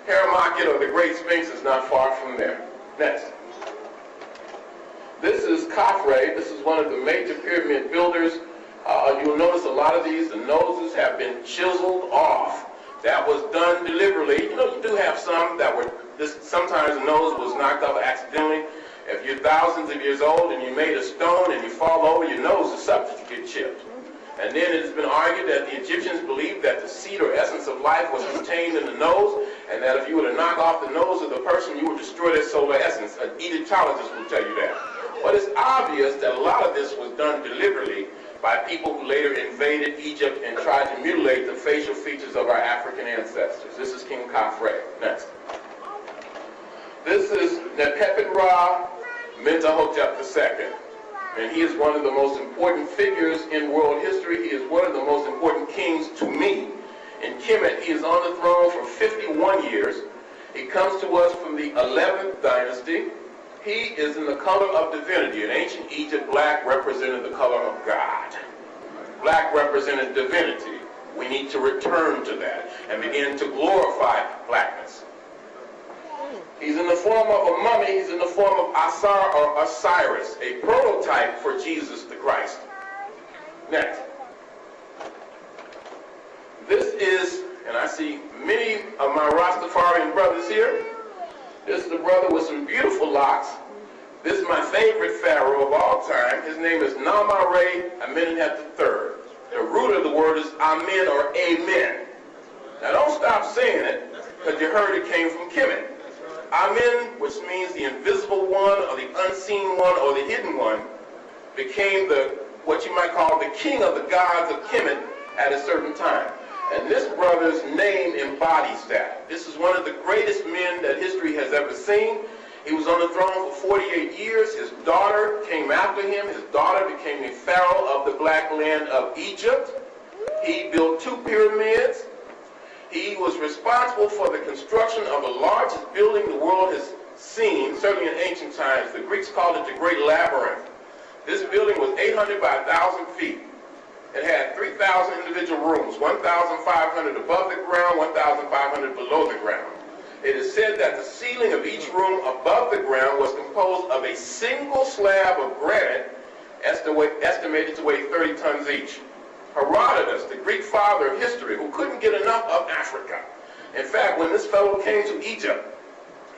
Haramakhet, or the Great Sphinx, is not far from there. Next. This is Khafre. This is one of the major pyramid builders. You'll notice a lot of these, the noses have been chiseled off. That was done deliberately. You know, you do have some that were, sometimes the nose was knocked off accidentally. If you're thousands of years old and you made a stone and you fall over, your nose is subject to get chipped. And then it has been argued that the Egyptians believed that the seed or essence of life was contained in the nose, and that if you were to knock off the nose of the person, you would destroy their solar essence. An Egyptologist will tell you that. But it's obvious that a lot of this was done deliberately by people who later invaded Egypt and tried to mutilate the facial features of our African ancestors. This is King Khafre. Next. This is Nephepet-Ra Mentuhotep II. And he is one of the most important figures in world history. He is one of the most important kings to me. In Kemet, he is on the throne for 51 years. He comes to us from the 11th dynasty. He is in the color of divinity. In ancient Egypt, black represented the color of God. Black represented divinity. We need to return to that and begin to glorify blackness. He's in the form of a mummy. He's in the form of Asar or Osiris, a prototype for Jesus the Christ. Next. This is, and I see many of my Rastafarian brothers here. This is a brother with some beautiful locks. This is my favorite pharaoh of all time. His name is Namare Amenhotep III. The root of the word is Amen or Amen. Now don't stop saying it, because you heard it came from Kemet. Amen, which means the invisible one or the unseen one or the hidden one, became what you might call the king of the gods of Kemet at a certain time. And this brother's name embodies that. This is one of the greatest men that history has ever seen. He was on the throne for 48 years. His daughter came after him. His daughter became the pharaoh of the black land of Egypt. He built 2 pyramids. He was responsible for the construction of the largest building the world has seen, certainly in ancient times. The Greeks called it the Great Labyrinth. This building was 800 by 1,000 feet. It had 3,000 individual rooms, 1,500 above the ground, 1,500 below the ground. It is said that the ceiling of each room above the ground was composed of a single slab of granite estimated to weigh 30 tons each. Herodotus, the Greek father of history, who couldn't get enough of Africa. In fact, when this fellow came to Egypt,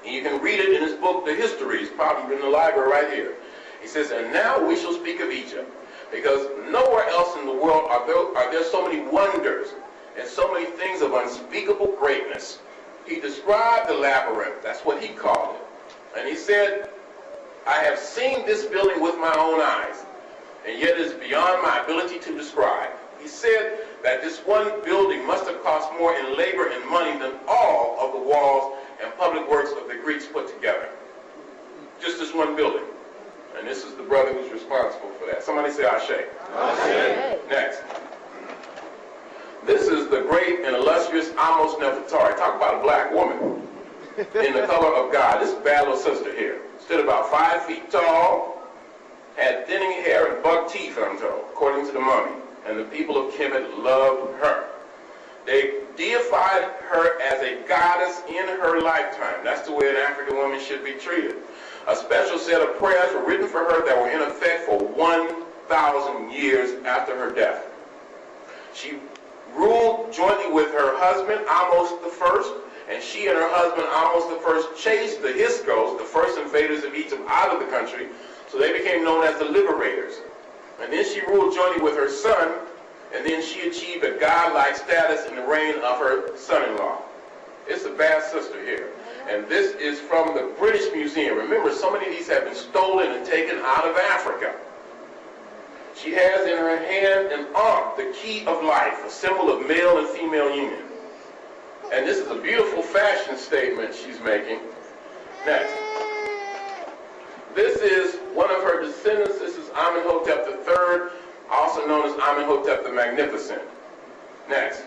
and you can read it in his book, The Histories, probably in the library right here. He says, and now we shall speak of Egypt, because nowhere else in the world are there so many wonders and so many things of unspeakable greatness. He described the labyrinth, that's what he called it. And he said, I have seen this building with my own eyes, and yet it is beyond my ability to describe. He said that this one building must have cost more in labor and money than all of the walls and public works of the Greeks put together. Just this one building. And this is the brother who's responsible for that. Somebody say Ashe. Ashe. Next. This is the great and illustrious Amos Nefertari. Talk about a black woman in the color of God. This is bad little sister here. Stood about 5 feet tall, had thinning hair and buck teeth, I'm told, according to the mummy. And the people of Kemet loved her. They deified her as a goddess in her lifetime. That's the way an African woman should be treated. A special set of prayers were written for her that were in effect for 1,000 years after her death. She ruled jointly with her husband, Amos I, and she and her husband, Amos I, chased the Hyksos, the first invaders of Egypt, out of the country, so they became known as the liberators. And then she ruled jointly with her son, and then she achieved a godlike status in the reign of her son-in-law. It's a bad sister here. And this is from the British Museum. Remember, so many of these have been stolen and taken out of Africa. She has in her hand an ankh, the key of life, a symbol of male and female union. And this is a beautiful fashion statement she's making. Next. This is one of her descendants. This is Amenhotep III, also known as Amenhotep the Magnificent. Next.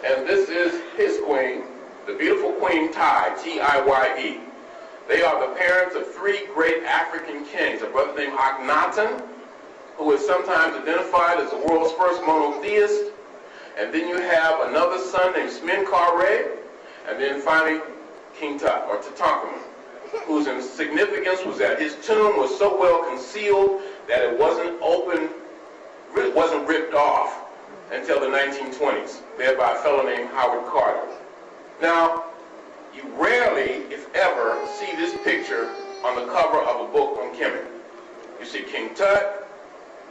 And this is his queen, the beautiful Queen Tiye, T-I-Y-E. They are the parents of 3 great African kings, a brother named Akhenaten, who is sometimes identified as the world's first monotheist, and then you have another son named Smenkhare, and then finally King Tut, or Tutankhamun, whose significance was that his tomb was so well concealed that it wasn't open, it wasn't ripped off until the 1920s, led by a fellow named Howard Carter. Now, you rarely, if ever, see this picture on the cover of a book on Kemet. You see King Tut,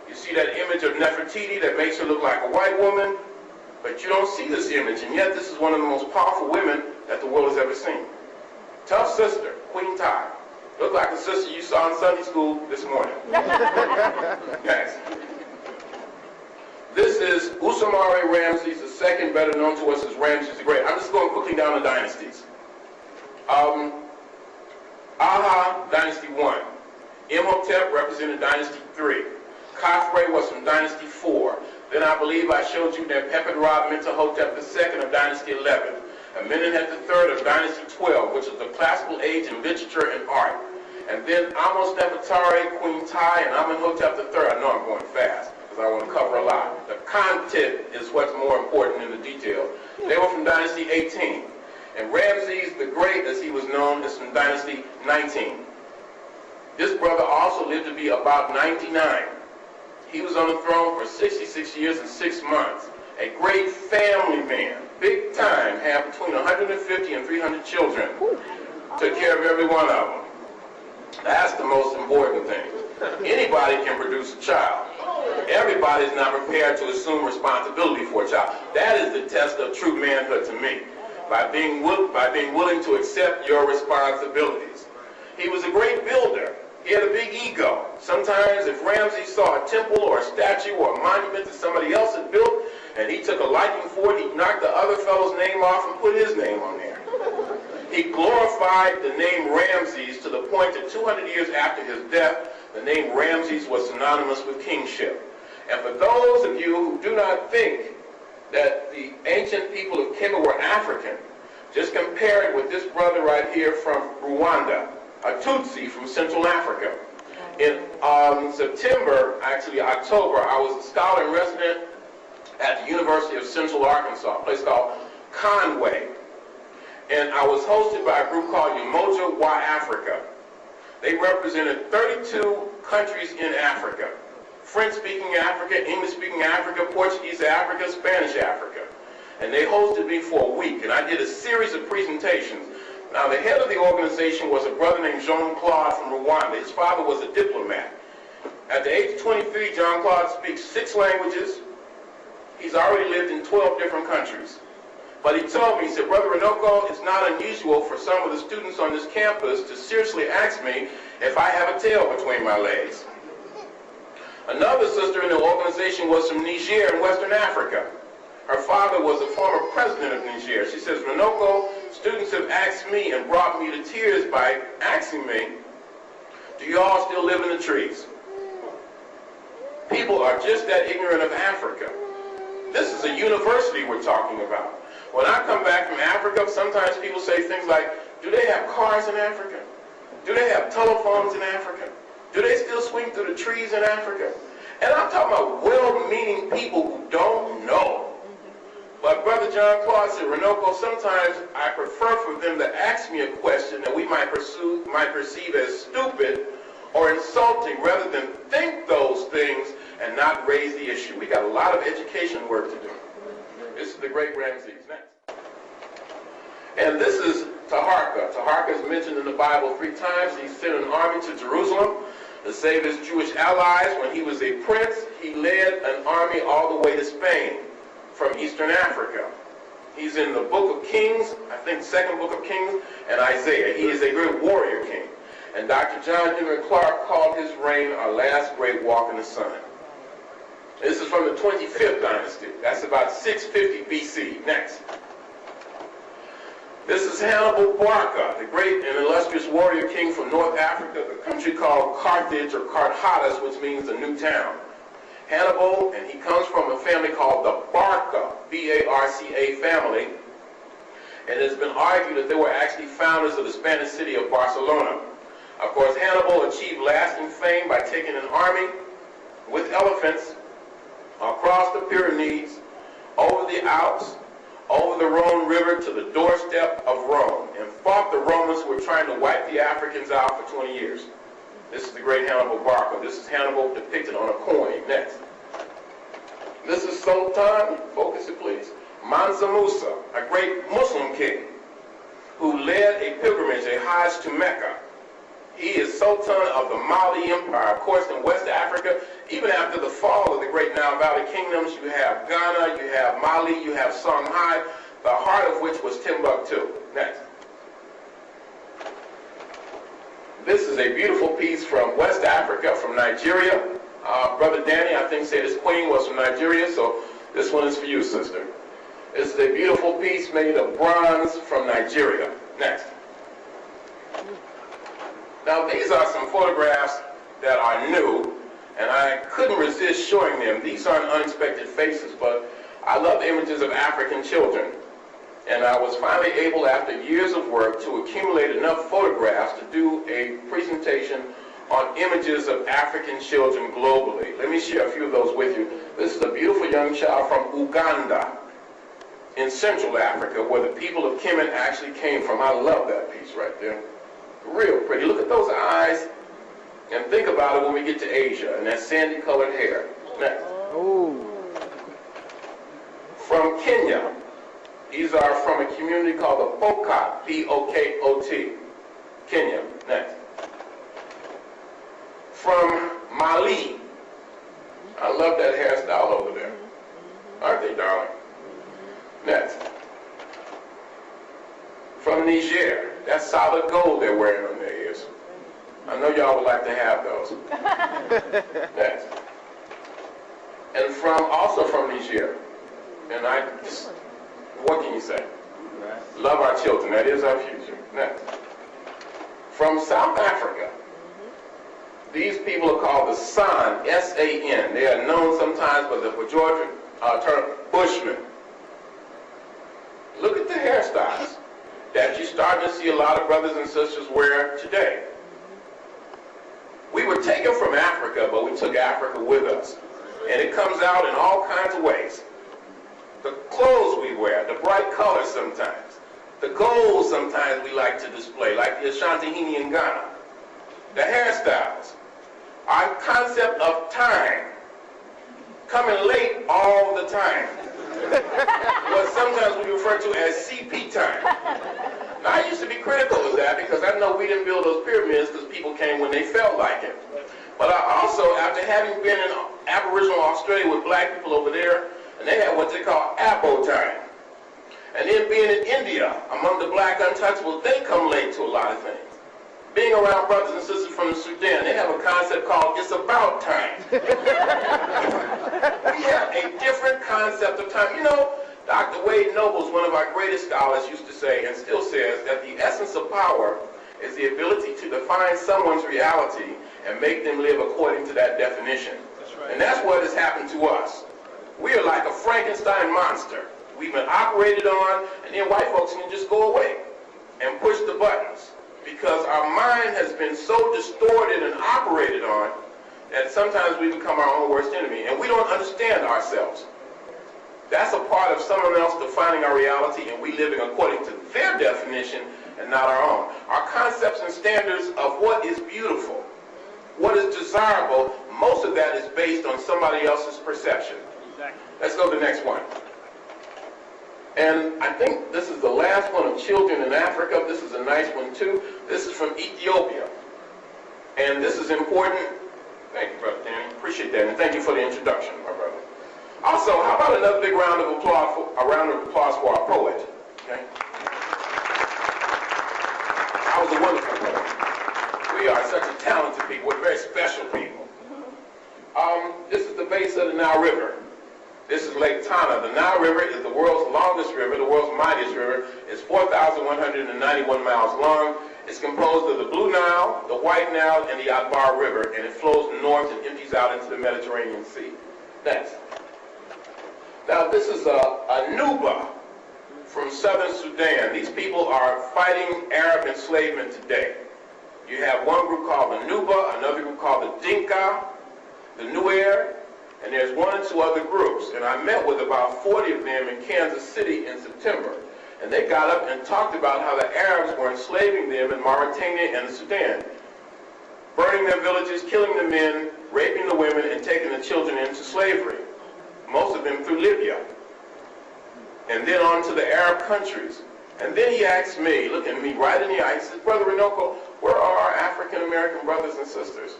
you see that image of Nefertiti that makes her look like a white woman, but you don't see this image, and yet this is one of the most powerful women that the world has ever seen. Tough sister, Queen Tiye. Looked like the sister you saw in Sunday school this morning. Next. This is Usamare Ramses II, better known to us as Ramses the Great. I'm just going quickly down the dynasties. Aha, Dynasty 1. Imhotep represented Dynasty 3. Khafre was from Dynasty 4. Then I believe I showed you that Pepet-Ra Mentuhotep II of Dynasty 11. Amenemhet III of Dynasty 12, which is the classical age in literature and art. And then Amos Nefertari, Queen Tiye, and Amenhotep III. I know I'm going fast, because I want to cover a lot. The content is what's more important in the detail. They were from Dynasty 18. And Ramses the Great, as he was known, is from Dynasty 19. This brother also lived to be about 99. He was on the throne for 66 years and 6 months. A great family man, big time, had between 150 and 300 children. Took care of every one of them. That's the most important thing. Anybody can produce a child. Everybody's not prepared to assume responsibility for a child. That is the test of true manhood to me. By being willing to accept your responsibilities. He was a great builder. He had a big ego. Sometimes if Ramses saw a temple or a statue or a monument that somebody else had built, and he took a liking for it, he'd knock the other fellow's name off and put his name on there. He glorified the name Ramses to the point that 200 years after his death, the name Ramses was synonymous with kingship. And for those of you who do not think that the ancient people of Kemet were African, just compare it with this brother right here from Rwanda, a Tutsi from Central Africa. In September, actually October, I was a scholar in resident at the University of Central Arkansas, a place called Conway. And I was hosted by a group called Umoja wa Africa. They represented 32 countries in Africa. French-speaking Africa, English-speaking Africa, Portuguese Africa, Spanish Africa. And they hosted me for a week, and I did a series of presentations. Now, the head of the organization was a brother named Jean-Claude from Rwanda. His father was a diplomat. At the age of 23, Jean-Claude speaks 6 languages. He's already lived in 12 different countries. But he told me, he said, Brother Runoko, it's not unusual for some of the students on this campus to seriously ask me if I have a tail between my legs. Another sister in the organization was from Niger in Western Africa. Her father was the former president of Niger. She says, Runoko, students have asked me and brought me to tears by asking me Do you all still live in the trees? People are just that ignorant of Africa. This is a university we're talking about. When I come back from Africa, sometimes people say things like, do they have cars in Africa? Do they have telephones in Africa? Do they still swing through the trees in Africa? And I'm talking about well-meaning people who don't know. But Brother John Claude said, Runoko, sometimes I prefer for them to ask me a question that we might perceive as stupid or insulting, rather than think those things and not raise the issue. We got a lot of education work to do. This is the great Ramses. Next. And this is Taharka. Taharka is mentioned in the Bible 3 times. He sent an army to Jerusalem to save his Jewish allies. When he was a prince, he led an army all the way to Spain from Eastern Africa. He's in the book of Kings, I think 2nd book of Kings, and Isaiah. He is a great warrior king. And Dr. John Henry Clark called his reign our last great walk in the sun. This is from the 25th dynasty. That's about 650 BC. Next. This is Hannibal Barca, the great and illustrious warrior king from North Africa, the country called Carthage or Carthadas, which means a new town. Hannibal, and he comes from a family called the Barca, B-A-R-C-A family, and it has been argued that they were actually founders of the Spanish city of Barcelona. Of course, Hannibal achieved lasting fame by taking an army with elephants across the Pyrenees, over the Alps, over the Rhone River to the doorstep of Rome, and fought the Romans who were trying to wipe the Africans out for 20 years. This is the great Hannibal Barca. This is Hannibal depicted on a coin. Next. This is Sultan, focus it please, Mansa Musa, a great Muslim king who led a pilgrimage, a Hajj to Mecca. He is Sultan of the Mali Empire. Of course, in West Africa, even after the fall of the great Nile Valley kingdoms, you have Ghana, you have Mali, you have Songhai, the heart of which was Timbuktu. Next. This is a beautiful piece from West Africa, from Nigeria. Brother Danny, I think, said his queen was from Nigeria, so this one is for you, sister. This is a beautiful piece made of bronze from Nigeria. Next. Now, these are some photographs that are new, and I couldn't resist showing them. These aren't unexpected faces, but I love images of African children. And I was finally able, after years of work, to accumulate enough photographs to do a presentation on images of African children globally. Let me share a few of those with you. This is a beautiful young child from Uganda in Central Africa, where the people of Kemet actually came from. I love that piece right there. Real pretty. Look at those eyes, and think about it when we get to Asia and that sandy-colored hair. Next. Ooh. From Kenya, these are from a community called the Pokot, P-O-K-O-T. Kenya. Next. From Mali. I love that hairstyle over there. Aren't they, darling? Next. From Niger. That's solid gold they're wearing on their ears. I know y'all would like to have those. Next. And also from Niger. And what can you say? Love our children. That is our future. Next. From South Africa. These people are called the San, S-A-N. They are known sometimes by the pejorative term Bushmen. Look at the hairstyles that you're starting to see a lot of brothers and sisters wear today. We were taken from Africa, but we took Africa with us. And it comes out in all kinds of ways. The clothes we wear, the bright colors sometimes. The gold sometimes we like to display, like the Ashanti in Ghana. The hairstyles. Our concept of time. Coming late all the time. What sometimes we refer to as CP time. Now, I used to be critical of that because I know we didn't build those pyramids because people came when they felt like it. But I also, after having been in Aboriginal Australia with black people over there, and they had what they call Abo time. And then being in India, among the black untouchables, they come late to a lot of things. Being around brothers and sisters from the Sudan, they have a concept called it's about time. We have a different concept of time. You know, Dr. Wade Nobles, one of our greatest scholars, used to say, and still says, that the essence of power is the ability to define someone's reality and make them live according to that definition. That's right. And that's what has happened to us. We are like a Frankenstein monster. We've been operated on, and then white folks can just go away and push the buttons, because our mind has been so distorted and operated on that sometimes we become our own worst enemy, and we don't understand ourselves. That's a part of someone else defining our reality, and we living according to their definition and not our own. Our concepts and standards of what is beautiful, what is desirable, most of that is based on somebody else's perception. Exactly. Let's go to the next one. And I think this is the last one of children in Africa. This is a nice one too. This is from Ethiopia. And this is important. Thank you, Brother Danny. Appreciate that. And thank you for the introduction, my brother. Also, how about another big round of applause for our poet? Okay? I was a wonderful poet. We are such a talented people. We're very special people. This is the base of the Nile River. This is Lake Tana. The Nile River is the world's longest river, the world's mightiest river. It's 4,191 miles long. It's composed of the Blue Nile, the White Nile, and the Adbar River, and it flows north and empties out into the Mediterranean Sea. Next. Now, this is a Nuba from southern Sudan. These people are fighting Arab enslavement today. You have one group called the Nuba, another group called the Dinka, the Nuer, and there's one and two other groups. And I met with about 40 of them in Kansas City in September. And they got up and talked about how the Arabs were enslaving them in Mauritania and Sudan, burning their villages, killing the men, raping the women, and taking the children into slavery, most of them through Libya, and then on to the Arab countries. And then he asked me, looking at me right in the eye, he says, Brother Runoko, where are our African-American brothers and sisters?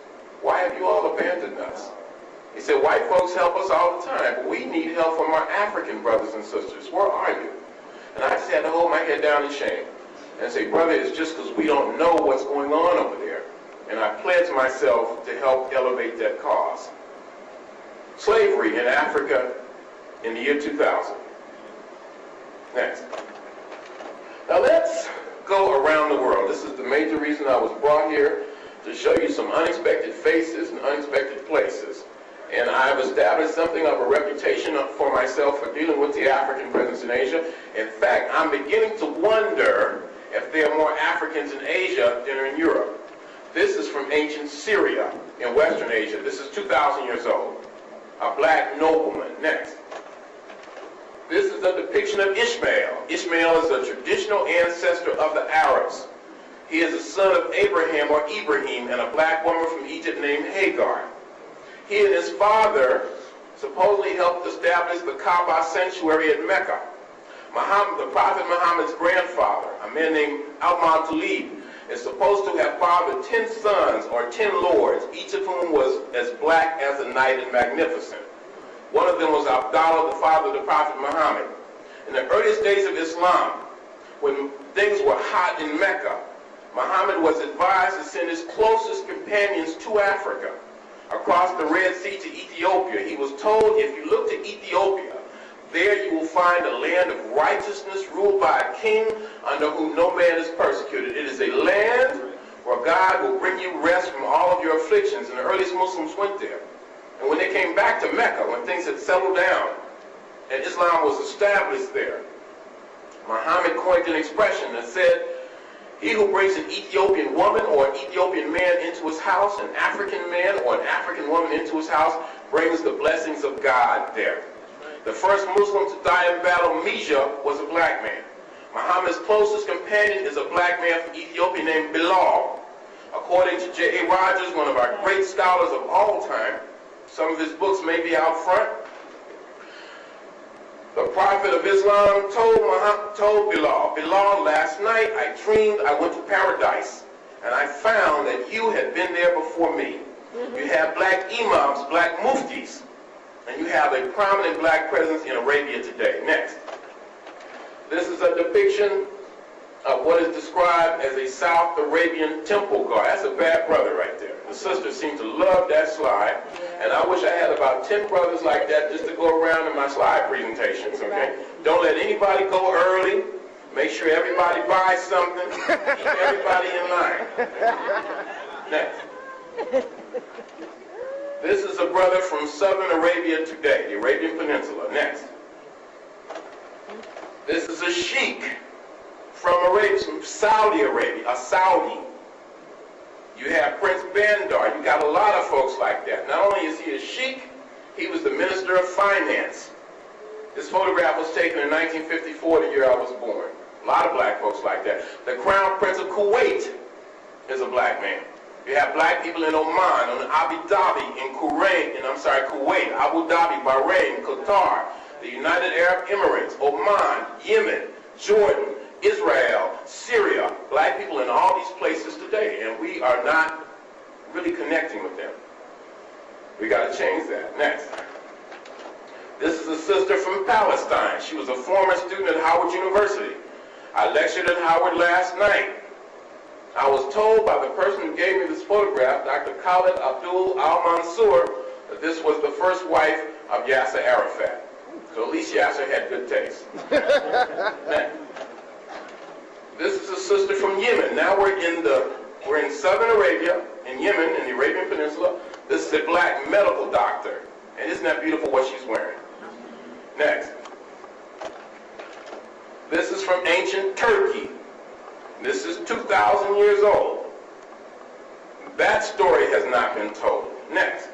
Why have you all abandoned us? He said, white folks help us all the time, but we need help from our African brothers and sisters. Where are you? And I just had to hold my head down in shame and say, brother, it's just because we don't know what's going on over there. And I pledged myself to help elevate that cause. Slavery in Africa in the year 2000. Next. Now let's go around the world. This is the major reason I was brought here, to show you some unexpected faces and unexpected places. And I've established something of a reputation for myself for dealing with the African presence in Asia. In fact, I'm beginning to wonder if there are more Africans in Asia than are in Europe. This is from ancient Syria in Western Asia. This is 2,000 years old. A black nobleman. Next. This is a depiction of Ishmael. Ishmael is a traditional ancestor of the Arabs. He is the son of Abraham or Ibrahim and a black woman from Egypt named Hagar. He and his father supposedly helped establish the Kaaba sanctuary at Mecca. Muhammad, the Prophet Muhammad's grandfather, a man named Al-Muttalib, is supposed to have fathered 10 sons or 10 lords, each of whom was as black as the night and magnificent. One of them was Abdallah, the father of the Prophet Muhammad. In the earliest days of Islam, when things were hot in Mecca, Muhammad was advised to send his closest companions to Africa, across the Red Sea to Ethiopia. He was told, if you look to Ethiopia, there you will find a land of righteousness ruled by a king under whom no man is persecuted. It is a land where God will bring you rest from all of your afflictions. And the earliest Muslims went there. And when they came back to Mecca, when things had settled down and Islam was established there, Muhammad coined an expression that said, he who brings an Ethiopian woman or an Ethiopian man into his house, an African man or an African woman into his house, brings the blessings of God there. The first Muslim to die in battle, Mija, was a black man. Muhammad's closest companion is a black man from Ethiopia named Bilal. According to J.A. Rogers, one of our great scholars of all time, some of his books may be out front, the Prophet of Islam told Bilal, Bilal, last night I dreamed I went to paradise, and I found that you had been there before me. You have black imams, black muftis, and you have a prominent black presence in Arabia today. Next. This is a depiction of what is described as a South Arabian temple guard. That's a bad brother right there. The sisters seem to love that slide, and I wish I had about 10 brothers like that just to go around in my slide presentations, okay? Don't let anybody go early. Make sure everybody buys something. Keep everybody in line. Next. This is a brother from Southern Arabia today, the Arabian Peninsula. Next. This is a sheikh from Arabia, from Saudi Arabia, a Saudi. You have Prince Bandar. You got a lot of folks like that. Not only is he a sheikh, he was the Minister of Finance. This photograph was taken in 1954, the year I was born. A lot of black folks like that. The Crown Prince of Kuwait is a black man. You have black people in Oman, in Abu Dhabi, in Kuwait, Abu Dhabi, Bahrain, Qatar, the United Arab Emirates, Oman, Yemen, Jordan, Israel, Syria. Black people in all these places today, and we are not really connecting with them. We got to change that. Next. This is a sister from Palestine. She was a former student at Howard University. I lectured at Howard last night. I was told by the person who gave me this photograph, Dr. Khalid Abdul Al-Mansour, that this was the first wife of Yasser Arafat. So at least Yasser had good taste. This is a sister from Yemen. Now we're in Southern Arabia, in Yemen, in the Arabian Peninsula. This is a black medical doctor. And isn't that beautiful what she's wearing? Next. This is from ancient Turkey. This is 2,000 years old. That story has not been told. Next.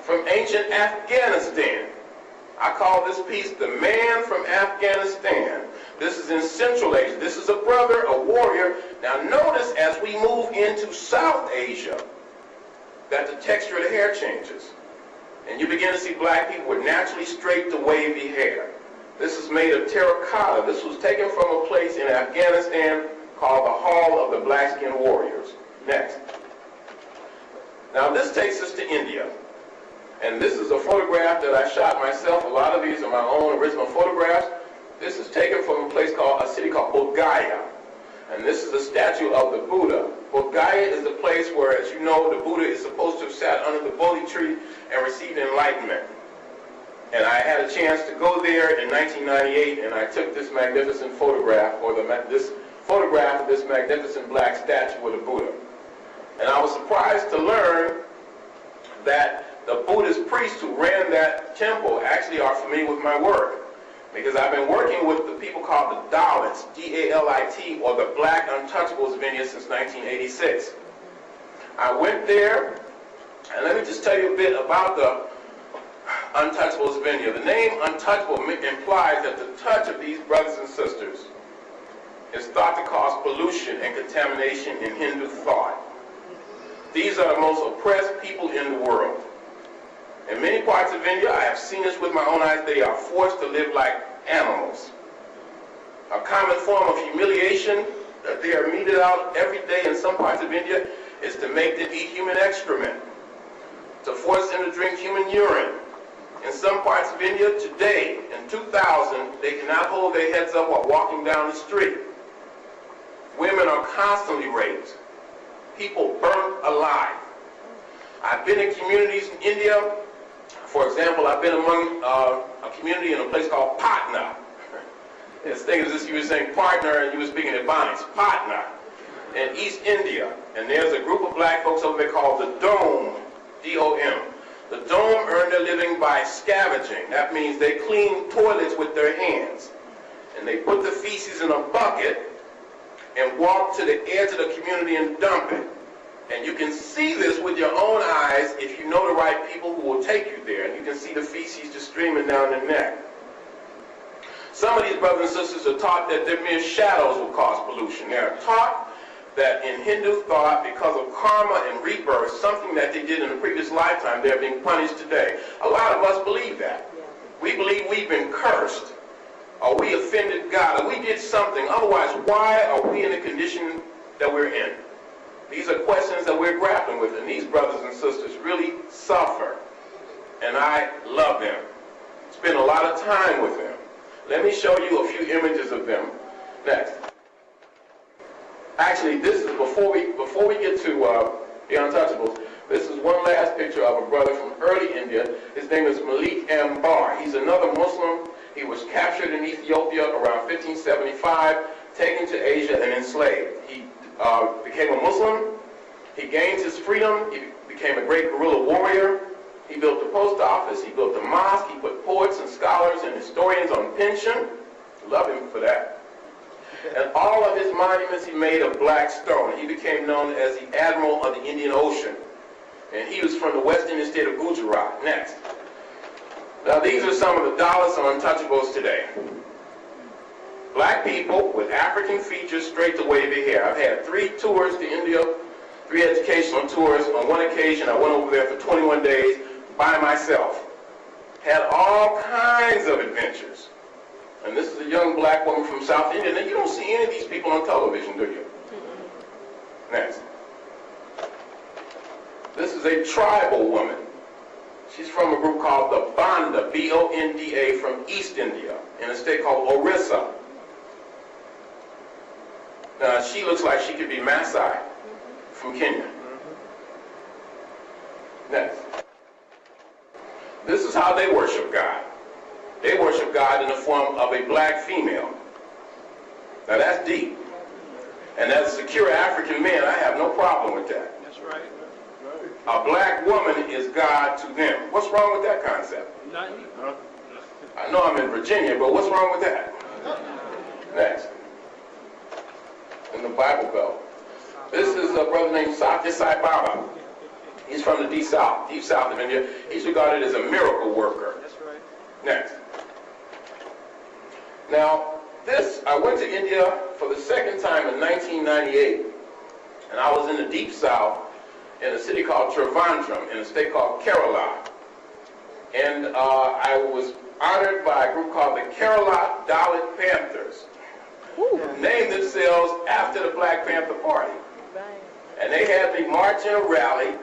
From ancient Afghanistan. I call this piece The Man from Afghanistan. This is in Central Asia. This is a brother, a warrior. Now notice as we move into South Asia that the texture of the hair changes. And you begin to see black people with naturally straight to wavy hair. This is made of terracotta. This was taken from a place in Afghanistan called the Hall of the Black-Skinned Warriors. Next. Now this takes us to India. And this is a photograph that I shot myself. A lot of these are my own original photographs. This is taken from a city called Bodh Gaya. And this is a statue of the Buddha. Bodh Gaya is the place where, as you know, the Buddha is supposed to have sat under the Bodhi tree and received enlightenment. And I had a chance to go there in 1998, and I took this magnificent photograph, this photograph of this magnificent black statue of the Buddha. And I was surprised to learn that the Buddhist priests who ran that temple actually are familiar with my work. Because I've been working with the people called the Dalits, D-A-L-I-T, or the Black Untouchables of India since 1986. I went there, and let me just tell you a bit about the Untouchables of India. The name untouchable implies that the touch of these brothers and sisters is thought to cause pollution and contamination in Hindu thought. These are the most oppressed people in the world. In many parts of India, I have seen this with my own eyes, they are forced to live like animals. A common form of humiliation that they are meted out every day in some parts of India is to make them eat human excrement, to force them to drink human urine. In some parts of India today, in 2000, they cannot hold their heads up while walking down the street. Women are constantly raped. People burnt alive. I've been in communities in India. For example, I've been among a community in a place called Patna. It's thinking as if you were saying partner and you were speaking Ebonics. Patna in East India. And there's a group of black folks over there called the Dome, D-O-M. The Dome earn their living by scavenging. That means they clean toilets with their hands. And they put the feces in a bucket and walk to the edge of the community and dump it. And you can see this with your own eyes if you know the right people who will take you there. And you can see the feces just streaming down their neck. Some of these brothers and sisters are taught that their mere shadows will cause pollution. They are taught that in Hindu thought, because of karma and rebirth, something that they did in a previous lifetime, they're being punished today. A lot of us believe that. We believe we've been cursed, or we offended God, or we did something. Otherwise, why are we in the condition that we're in? These are questions that we're grappling with, and these brothers and sisters really suffer. And I love them. Spend a lot of time with them. Let me show you a few images of them. Next. Actually, this is before we get to the Untouchables. This is one last picture of a brother from early India. His name is Malik Ambar. He's another Muslim. He was captured in Ethiopia around 1575, taken to Asia and enslaved. He became a Muslim. He gained his freedom. He became a great guerrilla warrior. He built the post office. He built the mosque. He put poets and scholars and historians on pension. Love him for that. And all of his monuments he made of black stone. He became known as the Admiral of the Indian Ocean. And he was from the West Indian state of Gujarat. Next. Now these are some of the Dalits and untouchables today. Black people with African features straight to wavy hair. I've had 3 tours to India, 3 educational tours. On one occasion I went over there for 21 days by myself. Had all kinds of adventures. And this is a young black woman from South India. Now you don't see any of these people on television, do you? Next. This is a tribal woman. She's from a group called the Banda, B-O-N-D-A, from East India, in a state called Orissa. Now, she looks like she could be Maasai from Kenya. Next. This is how they worship God. They worship God in the form of a black female. Now, that's deep. And as a secure African man, I have no problem with that. That's right. A black woman is God to them. What's wrong with that concept? Nothing. I know I'm in Virginia, but what's wrong with that? Next. In the Bible Belt. This is a brother named Satya Sai Baba. He's from the deep south of India. He's regarded as a miracle worker. That's right. Next. Now, I went to India for the second time in 1998, and I was in the deep south, in a city called Trivandrum, in a state called Kerala. And I was honored by a group called the Kerala Dalit Panthers, named themselves after the Black Panther Party. And they had me march in a rally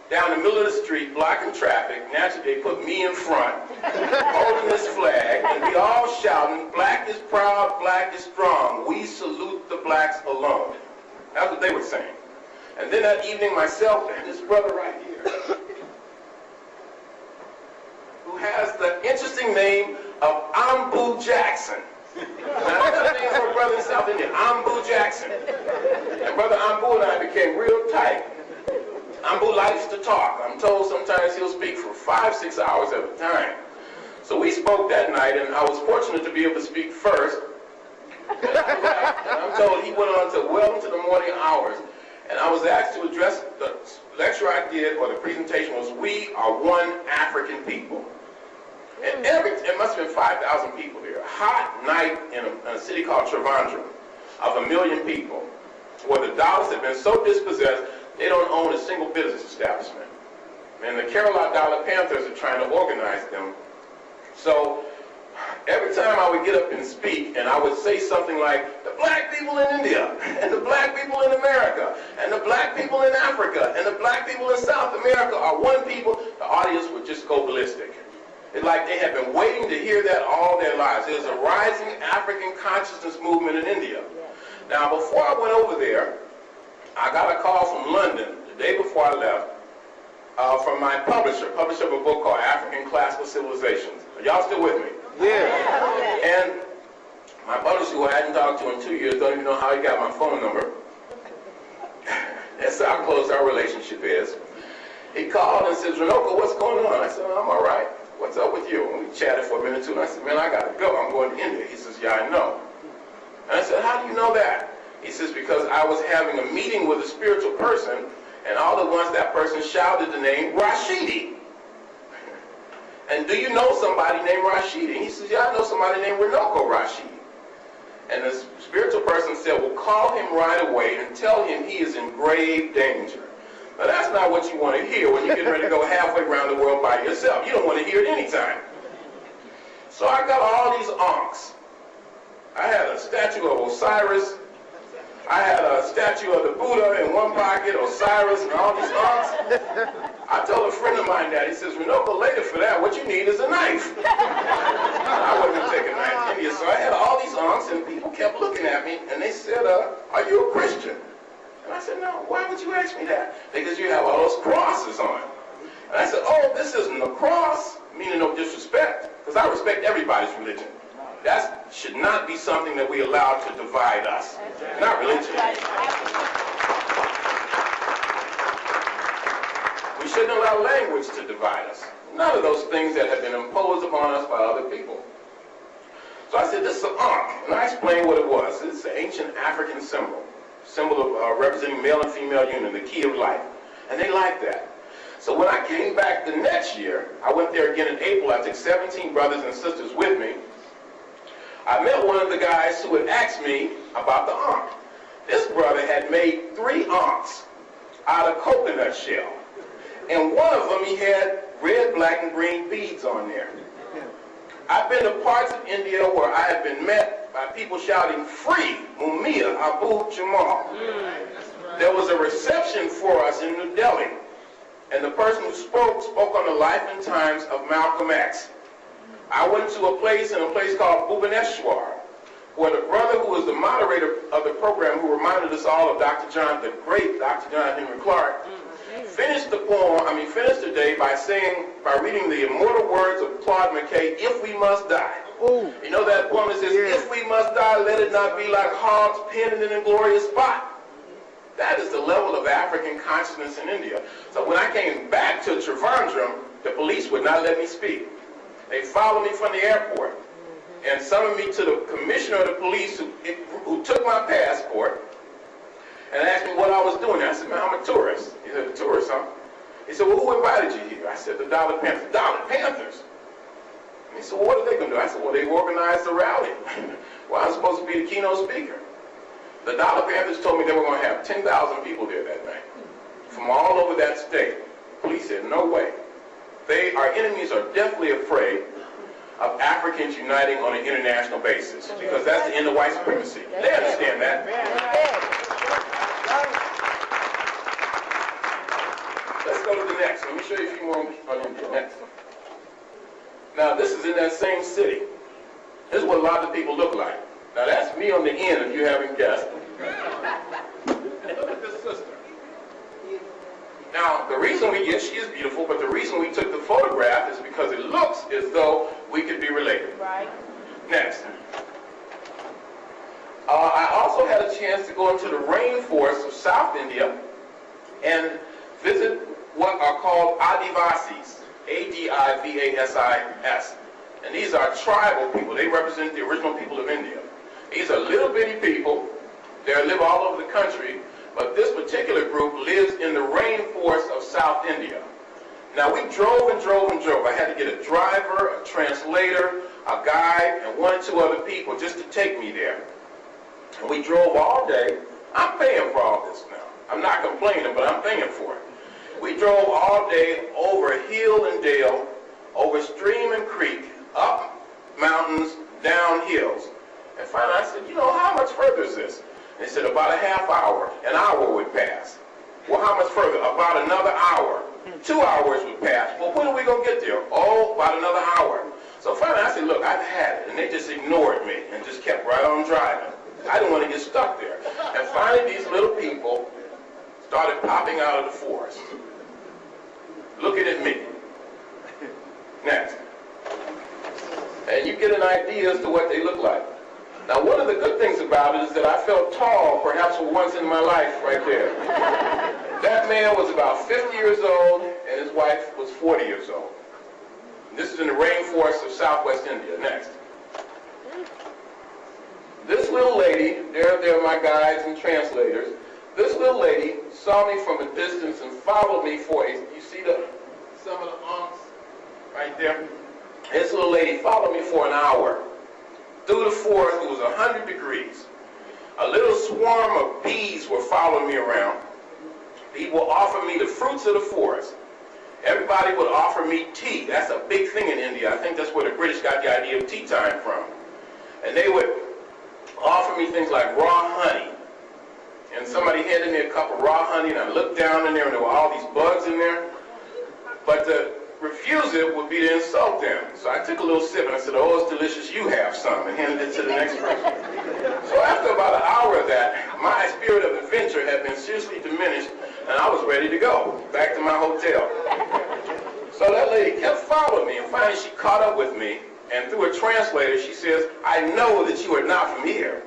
down the middle of the street, blocking traffic. Naturally, they put me in front, holding this flag, and we all shouting, "Black is proud, black is strong. We salute the blacks alone." That's what they were saying. And then that evening, myself and this brother right here, who has the interesting name of Ambu Jackson. Now, that's the name for a brother in South India, Ambu Jackson. And Brother Ambu and I became real tight. Ambu likes to talk. I'm told sometimes he'll speak for 5-6 hours at a time. So we spoke that night, and I was fortunate to be able to speak first. And I'm told he went on to well into the morning hours. And I was asked to address the lecture I did, or the presentation was, "We are one African people." And it must have been 5,000 people here. A hot night in a city called Trivandrum of 1 million people, where the Dalits have been so dispossessed, they don't own a single business establishment. And the Kerala Dalit Panthers are trying to organize them. So every time I would get up and speak, and I would say something like, "The black people in India, and the black people in America, and the black people in Africa, and the black people in South America are one people," the audience would just go ballistic. It's like they have been waiting to hear that all their lives. There's a rising African consciousness movement in India. Now, before I went over there, I got a call from London the day before I left, from my publisher of a book called African Classical Civilizations. Are y'all still with me? Yeah. And my publisher, who I hadn't talked to in 2 years, don't even know how he got my phone number. That's how close our relationship is. He called and says, "Runoko, what's going on?" I said, "I'm all right. What's up with you?" And we chatted for a minute or two, and I said, "Man, I gotta go. I'm going to India." He says, "Yeah, I know." And I said, "How do you know that?" He says, "Because I was having a meeting with a spiritual person, and all at once that person shouted the name Rashidi. And do you know somebody named Rashidi?" And he says, "Yeah, I know somebody named Runoko Rashidi." And the spiritual person said, "Well, call him right away and tell him he is in grave danger." Now, that's not what you want to hear when you get ready to go halfway around the world by yourself. You don't want to hear it anytime. So I got all these ankhs. I had a statue of Osiris. I had a statue of the Buddha in one pocket, Osiris, and all these ankhs. I told a friend of mine that. He says, "Runoko, later for that, what you need is a knife." I wouldn't take a knife to India. So I had all these ankhs, and people kept looking at me, and they said, "Are you a Christian?" And I said, "No, why would you ask me that?" Because you have all those crosses on. And I said, oh, this isn't a cross, meaning no disrespect, because I respect everybody's religion. That should not be something that we allow to divide us, not religion. We shouldn't allow language to divide us. None of those things that have been imposed upon us by other people. So I said, this is an ankh, and I explained what it was. It's an ancient African symbol of representing male and female union, the key of life. And they liked that. So when I came back the next year, I went there again in April. I took 17 brothers and sisters with me. I met one of the guys who had asked me about the ankh. This brother had made 3 ankhs out of coconut shell. And one of them, he had red, black, and green beads on there. I've been to parts of India where I have been met by people shouting, "Free Mumia Abu Jamal." There was a reception for us in New Delhi, and the person who spoke on the life and times of Malcolm X. I went to a place called Bhubaneswar, where the brother who was the moderator of the program, who reminded us all of Dr. John, the great Dr. John Henry Clark, finished the day by reading the immortal words of Claude McKay, "If we must die." Ooh. You know that poem that says, "If we must die, let it not be like hogs pinned in an inglorious spot." That is the level of African consciousness in India. So when I came back to Trivandrum, the police would not let me speak. They followed me from the airport and summoned me to the commissioner of the police who took my passport and asked me what I was doing. I said, "Man, I'm a tourist." He said, "A tourist, huh?" He said, "Well, who invited you here?" I said, "The Dollar Panthers." "Dollar Panthers?" And he said, "Well, what are they going to do?" I said, "Well, they organized the rally." Well, I'm supposed to be the keynote speaker. The Dollar Panthers told me they were going to have 10,000 people there that night from all over that state. Police said, "No way." Our enemies are definitely afraid of Africans uniting on an international basis because that's the end of white supremacy. They understand that. Let's go to the next. Let me show you a few more on India. Next. Now, this is in that same city. This is what a lot of people look like. Now, that's me on the end, if you haven't guessed. Look at this sister. Now, the reason yes, she is beautiful, but the reason we took the photograph is because it looks as though we could be related. Right. Next. I also had a chance to go into the rainforests of South India and visit what are called Adivasis, A-D-I-V-A-S-I-S. And these are tribal people. They represent the original people of India. These are little bitty people. They live all over the country, but this particular group lives in the rainforest of South India. Now, we drove and drove and drove. I had to get a driver, a translator, a guide, and 1 or 2 other people just to take me there. And we drove all day. I'm paying for all this now. I'm not complaining, but I'm paying for it. We drove all day over hill and dale, over stream and creek, up mountains, down hills. And finally I said, "You know, how much further is this?" And they said, "About a half hour. An hour would pass." "Well, how much further?" "About another hour. 2 hours would pass." "Well, when are we going to get there?" "Oh, about another hour." So finally I said, "Look, I've had it." And they just ignored me and just kept right on driving. I didn't want to get stuck there. And finally these little people started popping out of the forest, looking at me. Next. And you get an idea as to what they look like. Now, one of the good things about it is that I felt tall, perhaps for once in my life, right there. That man was about 50 years old, and his wife was 40 years old. This is in the rainforest of Southwest India. Next. This little lady, there are my guides and translators. This little lady saw me from a distance and followed me for you see some of the ankhs right there? This little lady followed me for an hour. Through the forest, it was 100 degrees. A little swarm of bees were following me around. People offered me the fruits of the forest. Everybody would offer me tea. That's a big thing in India. I think that's where the British got the idea of tea time from. And they would offer me things like raw honey. And somebody handed me a cup of raw honey, and I looked down in there, and there were all these bugs in there. But to refuse it would be to insult them. So I took a little sip, and I said, "Oh, it's delicious, you have some," and handed it to the next person. So after about an hour of that, my spirit of adventure had been seriously diminished, and I was ready to go back to my hotel. So that lady kept following me, and finally she caught up with me, and through a translator, she says, I know that you are not from here.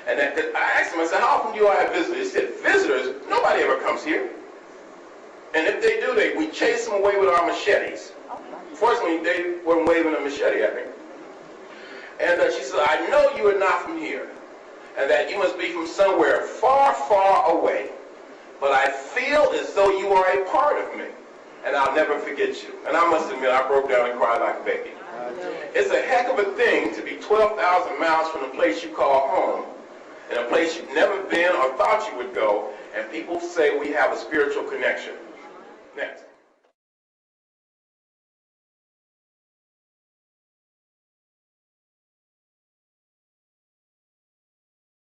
And I asked him, I said, how often do you all have visitors? He said, visitors? Nobody ever comes here. And if they do, we chase them away with our machetes. Fortunately, they weren't waving a machete at me. And she said, I know you are not from here, and that you must be from somewhere far, far away. But I feel as though you are a part of me, and I'll never forget you. And I must admit, I broke down and cried like a baby. It's a heck of a thing to be 12,000 miles from the place you call home, in a place you've never been or thought you would go, and people say we have a spiritual connection. Next.